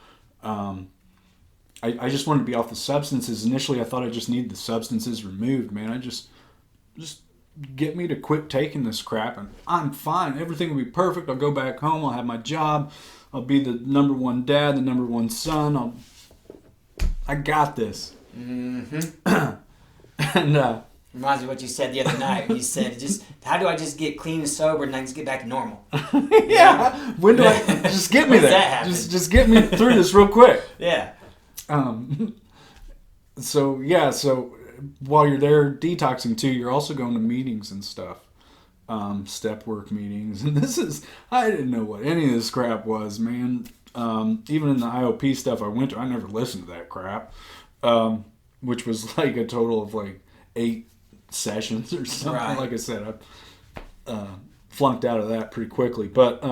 S1: I just wanted to be off the substances. Initially, I thought I just needed the substances removed. Man, I just get me to quit taking this crap, and I'm fine. Everything will be perfect. I'll go back home. I'll have my job. I'll be the number one dad, the number one son. I got this.
S2: Mm-hmm.
S1: And
S2: reminds me of what you said the other night. You said, how do I just get clean and sober and I just get back to normal?
S1: yeah. When do I just get me
S2: When does
S1: there?
S2: that happen?
S1: Just get me through this real quick.
S2: Yeah.
S1: So while you're there detoxing too, you're also going to meetings and stuff. Step work meetings, and I didn't know what any of this crap was, man. Even in the IOP stuff I went to, I never listened to that crap, which was like a total of like 8 sessions or something.
S2: Right.
S1: Like I said, I flunked out of that pretty quickly, but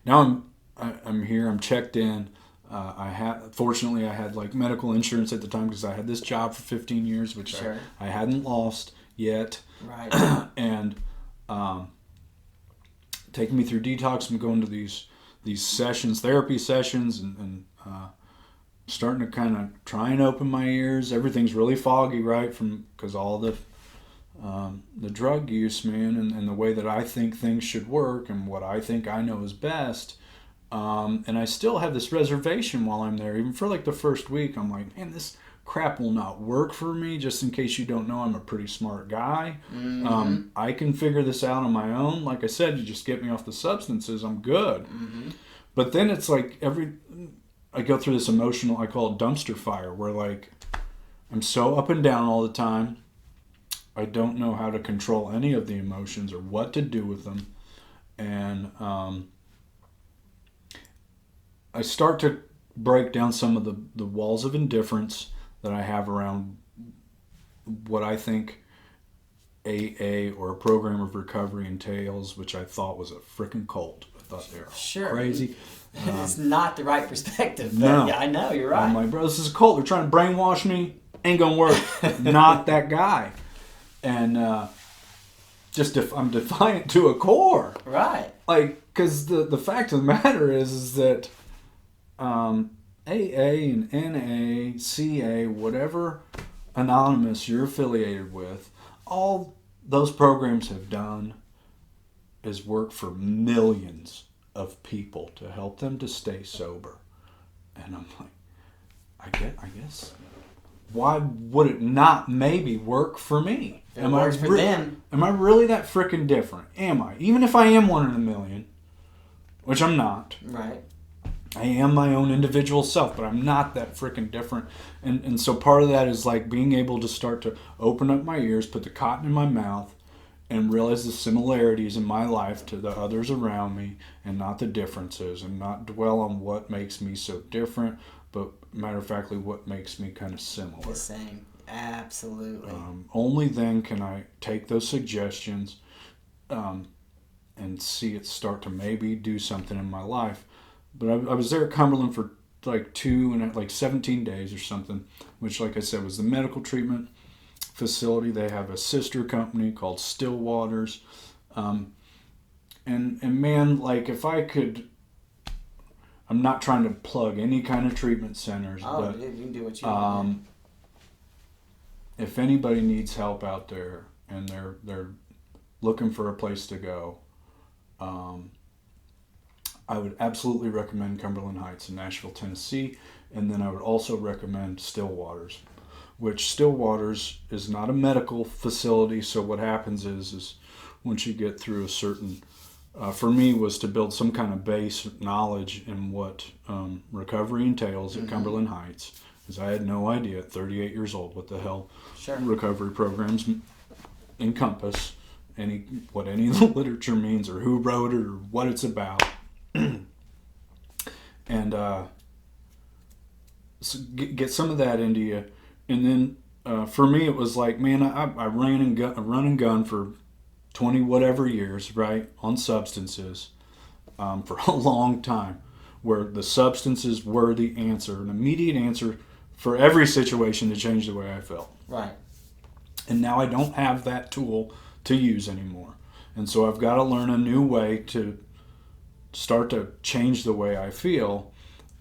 S1: now I'm here. I'm checked in. Fortunately I had like medical insurance at the time because I had this job for 15 years, which
S2: Sure.
S1: I hadn't lost yet.
S2: Right.
S1: And taking me through detox and going to these sessions, therapy sessions, and starting to kind of try and open my ears. Everything's really foggy, right? Because all the drug use, man, and the way that I think things should work and what I think I know is best. And I still have this reservation while I'm there. Even for like the first week, I'm like, man, this crap will not work for me. Just in case you don't know, I'm a pretty smart guy.
S2: Mm-hmm.
S1: I can figure this out on my own. Like I said, you just get me off the substances, I'm good.
S2: Mm-hmm.
S1: But then it's like I go through this emotional, I call it dumpster fire, where like I'm so up and down all the time. I don't know how to control any of the emotions or what to do with them. And I start to break down some of the walls of indifference that I have around what I think AA or a program of recovery entails, which I thought was a freaking cult. I thought they were crazy.
S2: It's not the right perspective. But
S1: No.
S2: Yeah, I know, you're right.
S1: I'm like, bro, this is a cult. They're trying to brainwash me. Ain't gonna work. Not that guy. And I'm defiant to a core.
S2: Right.
S1: Like, because the fact of the matter is that AA and NA, CA, whatever anonymous you're affiliated with, all those programs have done is work for millions of people to help them to stay sober. And I'm like, I guess, why would it not maybe work for me?
S2: It works for them.
S1: Am I really that freaking different? Am I? Even if I am 1 in a million, which I'm not.
S2: Right.
S1: I am my own individual self, but I'm not that freaking different. And so part of that is like being able to start to open up my ears, put the cotton in my mouth, and realize the similarities in my life to the others around me and not the differences, and not dwell on what makes me so different, but matter of factly what makes me kind of similar.
S2: The same. Absolutely.
S1: Only then can I take those suggestions and see it start to maybe do something in my life. but I was there at Cumberland for like 17 days or something, which, like I said, was the medical treatment facility. They have a sister company called Stillwaters. And man, like, if I could, I'm not trying to plug any kind of treatment centers, but
S2: dude, you can do what you want.
S1: If anybody needs help out there and they're looking for a place to go, I would absolutely recommend Cumberland Heights in Nashville, Tennessee, and then I would also recommend Stillwaters, which Stillwaters is not a medical facility. So what happens is once you get through a certain, for me, was to build some kind of base knowledge in what recovery entails at Cumberland Heights, because I had no idea at 38 years old what the hell recovery programs encompass, what any of the literature means, or who wrote it, or what it's about. And so get some of that into you. And then for me, it was like, man, I run and gun for 20 whatever years, right, on substances for a long time, where the substances were the answer, an immediate answer for every situation to change the way I felt.
S2: Right.
S1: And now I don't have that tool to use anymore. And so I've got to learn a new way to start to change the way I feel,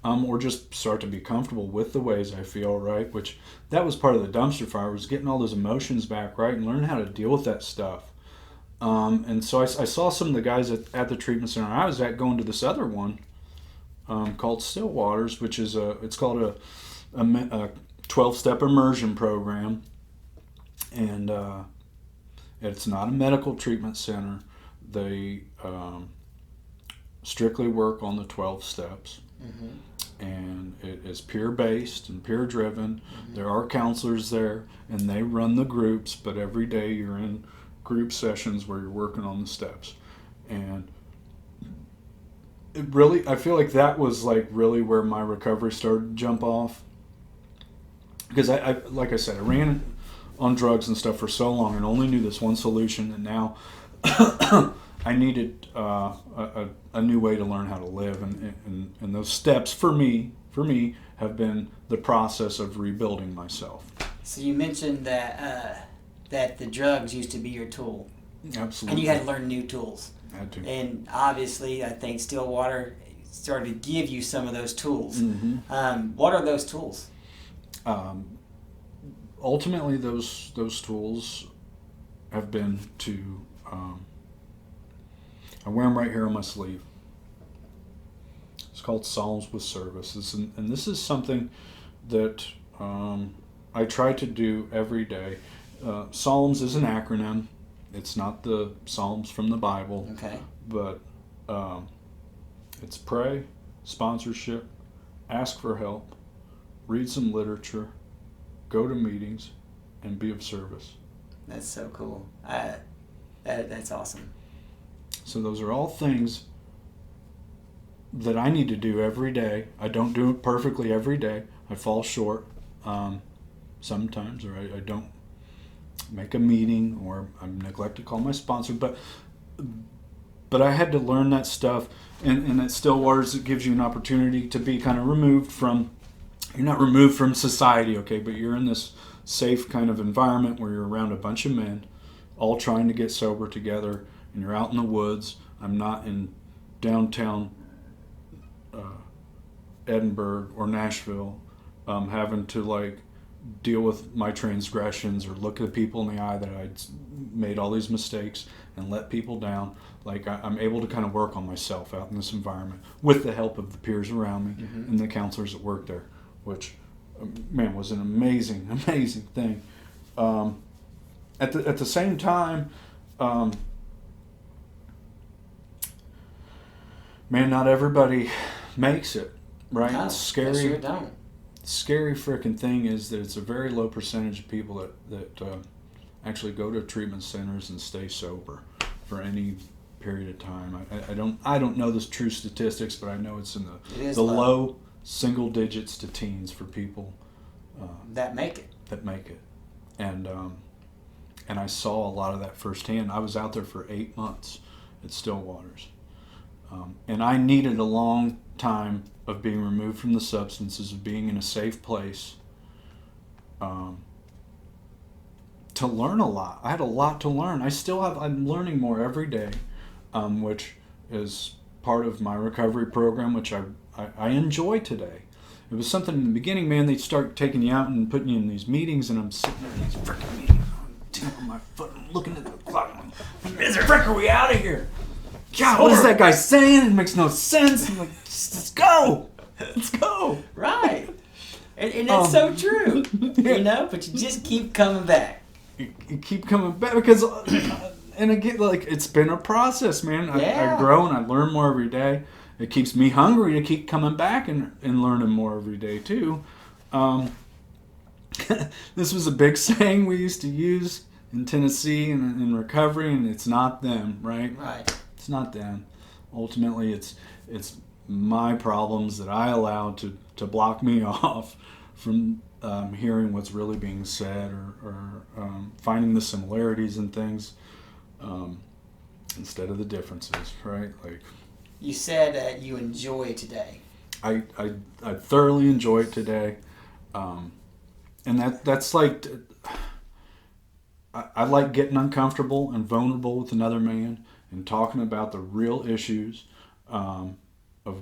S1: or just start to be comfortable with the ways I feel, right? Which that was part of the dumpster fire, was getting all those emotions back, right? And learn how to deal with that stuff. And so I saw some of the guys at the treatment center I was at going to this other one called Stillwaters, which is it's called a 12-step immersion program. And it's not a medical treatment center. They strictly work on the 12 steps. And it is peer-based and peer-driven. There are counselors there, and they run the groups, but every day you're in group sessions where you're working on the steps. And it really, I feel like that was like really where my recovery started to jump off. Because I like I said, I ran on drugs and stuff for so long and only knew this one solution, and now I needed a new way to learn how to live, and those steps for me have been the process of rebuilding myself.
S2: So you mentioned that that the drugs used to be your tool.
S1: Absolutely.
S2: And you had to learn new tools.
S1: I had to.
S2: And obviously, I think Stillwater started to give you some of those tools. What are those tools?
S1: Ultimately, those tools have been to I wear them right here on my sleeve. It's called Psalms with Service, and this is something that I try to do every day. Psalms is an acronym. It's not the Psalms from the Bible.
S2: Okay.
S1: But it's pray, sponsorship, ask for help, read some literature, go to meetings, and be of service.
S2: That's so cool. That's awesome.
S1: So those are all things that I need to do every day. I don't do it perfectly every day. I fall short sometimes, or I don't make a meeting, or I neglect to call my sponsor. But I had to learn that stuff, and at Stillwaters, it gives you an opportunity to be kind of removed from. You're not removed from society, okay, but you're in this safe kind of environment where you're around a bunch of men, all trying to get sober together, and you're out in the woods. I'm not in downtown Edinburgh or Nashville, having to like deal with my transgressions or look at people in the eye that I'd made all these mistakes and let people down. Like I'm able to kind of work on myself out in this environment with the help of the peers around me and the counselors that work there, which, man, was an amazing thing. At the same time, man, not everybody makes it, right?
S2: No,
S1: It's scary.
S2: They sure don't.
S1: Scary freaking thing is that it's a very low percentage of people that actually go to treatment centers and stay sober for any period of time. I don't know the true statistics, but I know it's in the low single digits to teens for people
S2: that make it.
S1: And I saw a lot of that firsthand. I was out there for 8 months at Stillwaters. And I needed a long time of being removed from the substances, of being in a safe place, to learn a lot. I had a lot to learn. I'm learning more every day, which is part of my recovery program, which I enjoy today. It was something in the beginning, man. They start taking you out and putting you in these meetings, and I'm sitting there in these freaking meetings, tapping my foot, and looking at the clock. I'm like, when the frick are we out of here? God, what is that guy saying? It makes no sense. I'm like, let's go. Let's go.
S2: Right. And that's so true. You know, but you just keep coming back.
S1: You keep coming back because, and again, like, it's been a process, man. I grow and I learn more every day. It keeps me hungry to keep coming back and learning more every day, too. This was a big saying we used to use in Tennessee and in recovery, and it's not them, right?
S2: Right.
S1: It's not them. Ultimately, it's my problems that I allow to block me off from hearing what's really being said or finding the similarities in things instead of the differences, right? Like,
S2: you said that you enjoy today.
S1: I thoroughly enjoy it today, and that's like, I like getting uncomfortable and vulnerable with another man and talking about the real issues of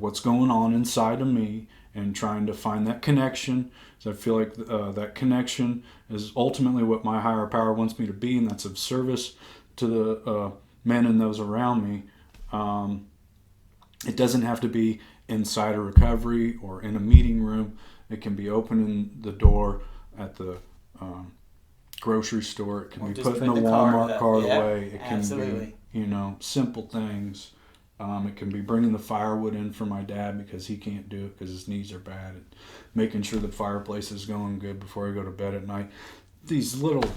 S1: what's going on inside of me and trying to find that connection. So I feel like that connection is ultimately what my higher power wants me to be, and that's of service to the men and those around me. It doesn't have to be inside a recovery or in a meeting room. It can be opening the door at the grocery store. It can be putting the Walmart cart away. It can be, simple things. It can be bringing the firewood in for my dad because he can't do it because his knees are bad. And making sure the fireplace is going good before I go to bed at night. These little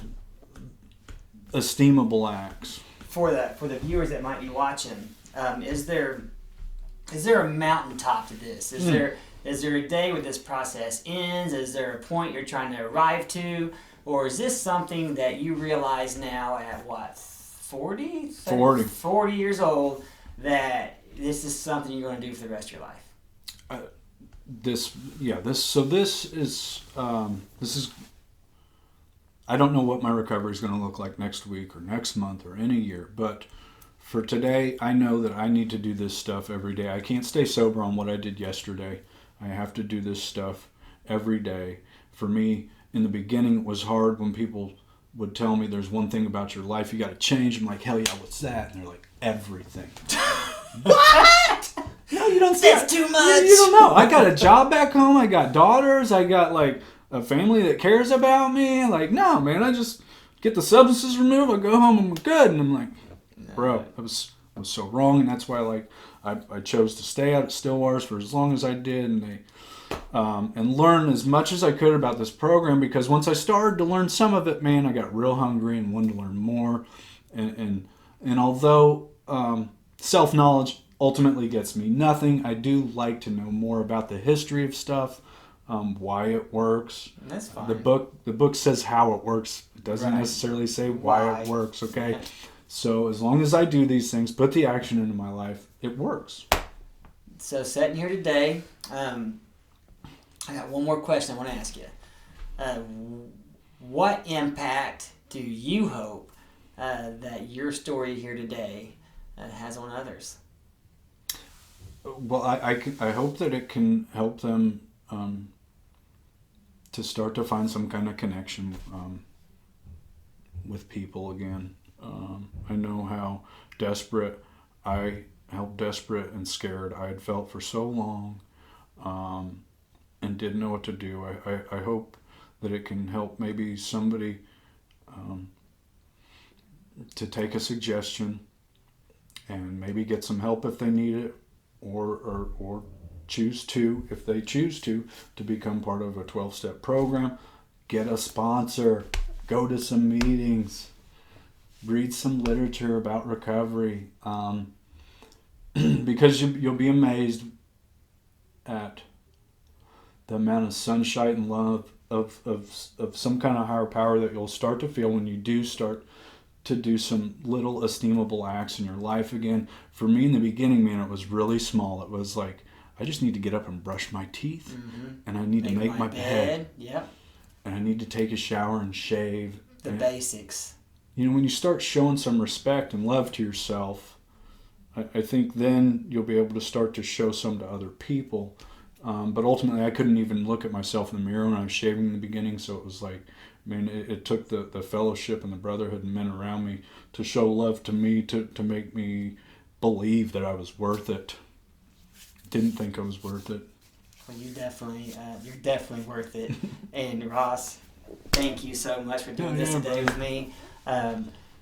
S1: esteemable acts.
S2: For the viewers that might be watching, is there a mountaintop to this? Is there a day where this process ends? Is there a point you're trying to arrive to? Or is this something that you realize now at 40 years old, that this is something you're going to do for the rest of your life?
S1: This is I don't know what my recovery is going to look like next week or next month or in a year, but for today, I know that I need to do this stuff every day. I can't stay sober on what I did yesterday. I have to do this stuff every day. For me, in the beginning, it was hard when people would tell me there's one thing about your life you got to change. I'm like, hell yeah, what's that? And they're like, everything. What? No, you don't say
S2: that's too much.
S1: You don't know. I got a job back home. I got daughters. I got like a family that cares about me. Like, no, man, I just get the substances removed. I go home. I'm good. And I'm like, bro, I was so wrong. And that's why I chose to stay out at Stillwater's for as long as I did, and learn as much as I could about this program, because once I started to learn some of it, man, I got real hungry and wanted to learn more. And although self-knowledge ultimately gets me nothing, I do like to know more about the history of stuff, why it works.
S2: That's fine.
S1: The book says how it works. It doesn't necessarily say why it works, okay? So as long as I do these things, put the action into my life, it works.
S2: So sitting here today, I got one more question I want to ask you. What impact do you hope that your story here today has on others?
S1: Well, I hope that it can help them to start to find some kind of connection with people again. I know how desperate desperate and scared I had felt for so long, and didn't know what to do. I hope that it can help maybe somebody to take a suggestion and maybe get some help if they need it, or choose to, if they choose to become part of a 12-step program. Get a sponsor, go to some meetings, read some literature about recovery, because you'll be amazed at the amount of sunshine and love of some kind of higher power that you'll start to feel when you do start to do some little esteemable acts in your life again. For me in the beginning, man, it was really small. It was like, I just need to get up and brush my teeth, and I need to make my bed.
S2: Yep.
S1: And I need to take a shower and shave.
S2: The basics.
S1: You know, when you start showing some respect and love to yourself, I think then you'll be able to start to show some to other people. But ultimately, I couldn't even look at myself in the mirror when I was shaving in the beginning, so it was like, man, it took the fellowship and the brotherhood and men around me to show love to me, to make me believe that I was worth it. Didn't think I was worth it.
S2: Well, you're definitely worth it. And Ross, thank you so much for doing this today with me.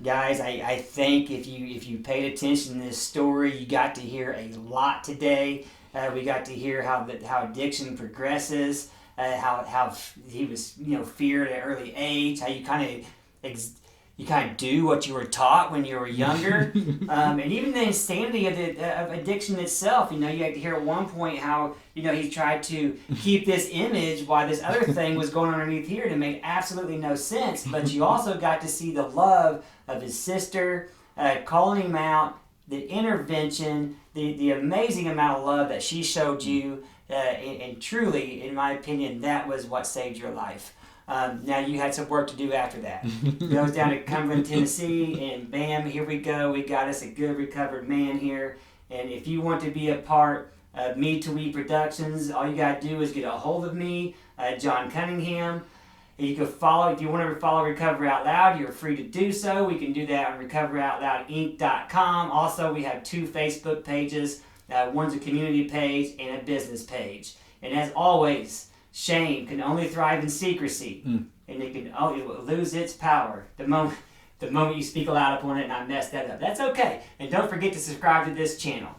S2: Guys, I think if you paid attention to this story, you got to hear a lot today. We got to hear how addiction progresses, how he was feared at an early age, how you kind of do what you were taught when you were younger, and even the insanity of addiction itself. You had to hear at one point how he tried to keep this image while this other thing was going on underneath here, and it made absolutely no sense. But you also got to see the love of his sister, calling him out, the intervention, the amazing amount of love that she showed you, and truly, in my opinion, that was what saved your life. Now you had some work to do after that. Goes down to Cumberland, Tennessee, and bam, here we go. We got us a good recovered man here. And if you want to be a part of Me to We Productions, all you got to do is get a hold of me, John Cunningham. You can follow, if you want to follow Recovery Out Loud, you're free to do so. We can do that on recoveryoutloudinc.com. Also, we have 2 Facebook pages. One's a community page and a business page. And as always, shame can only thrive in secrecy, and it will lose its power the moment you speak aloud upon it. And I messed that up. That's okay. And don't forget to subscribe to this channel.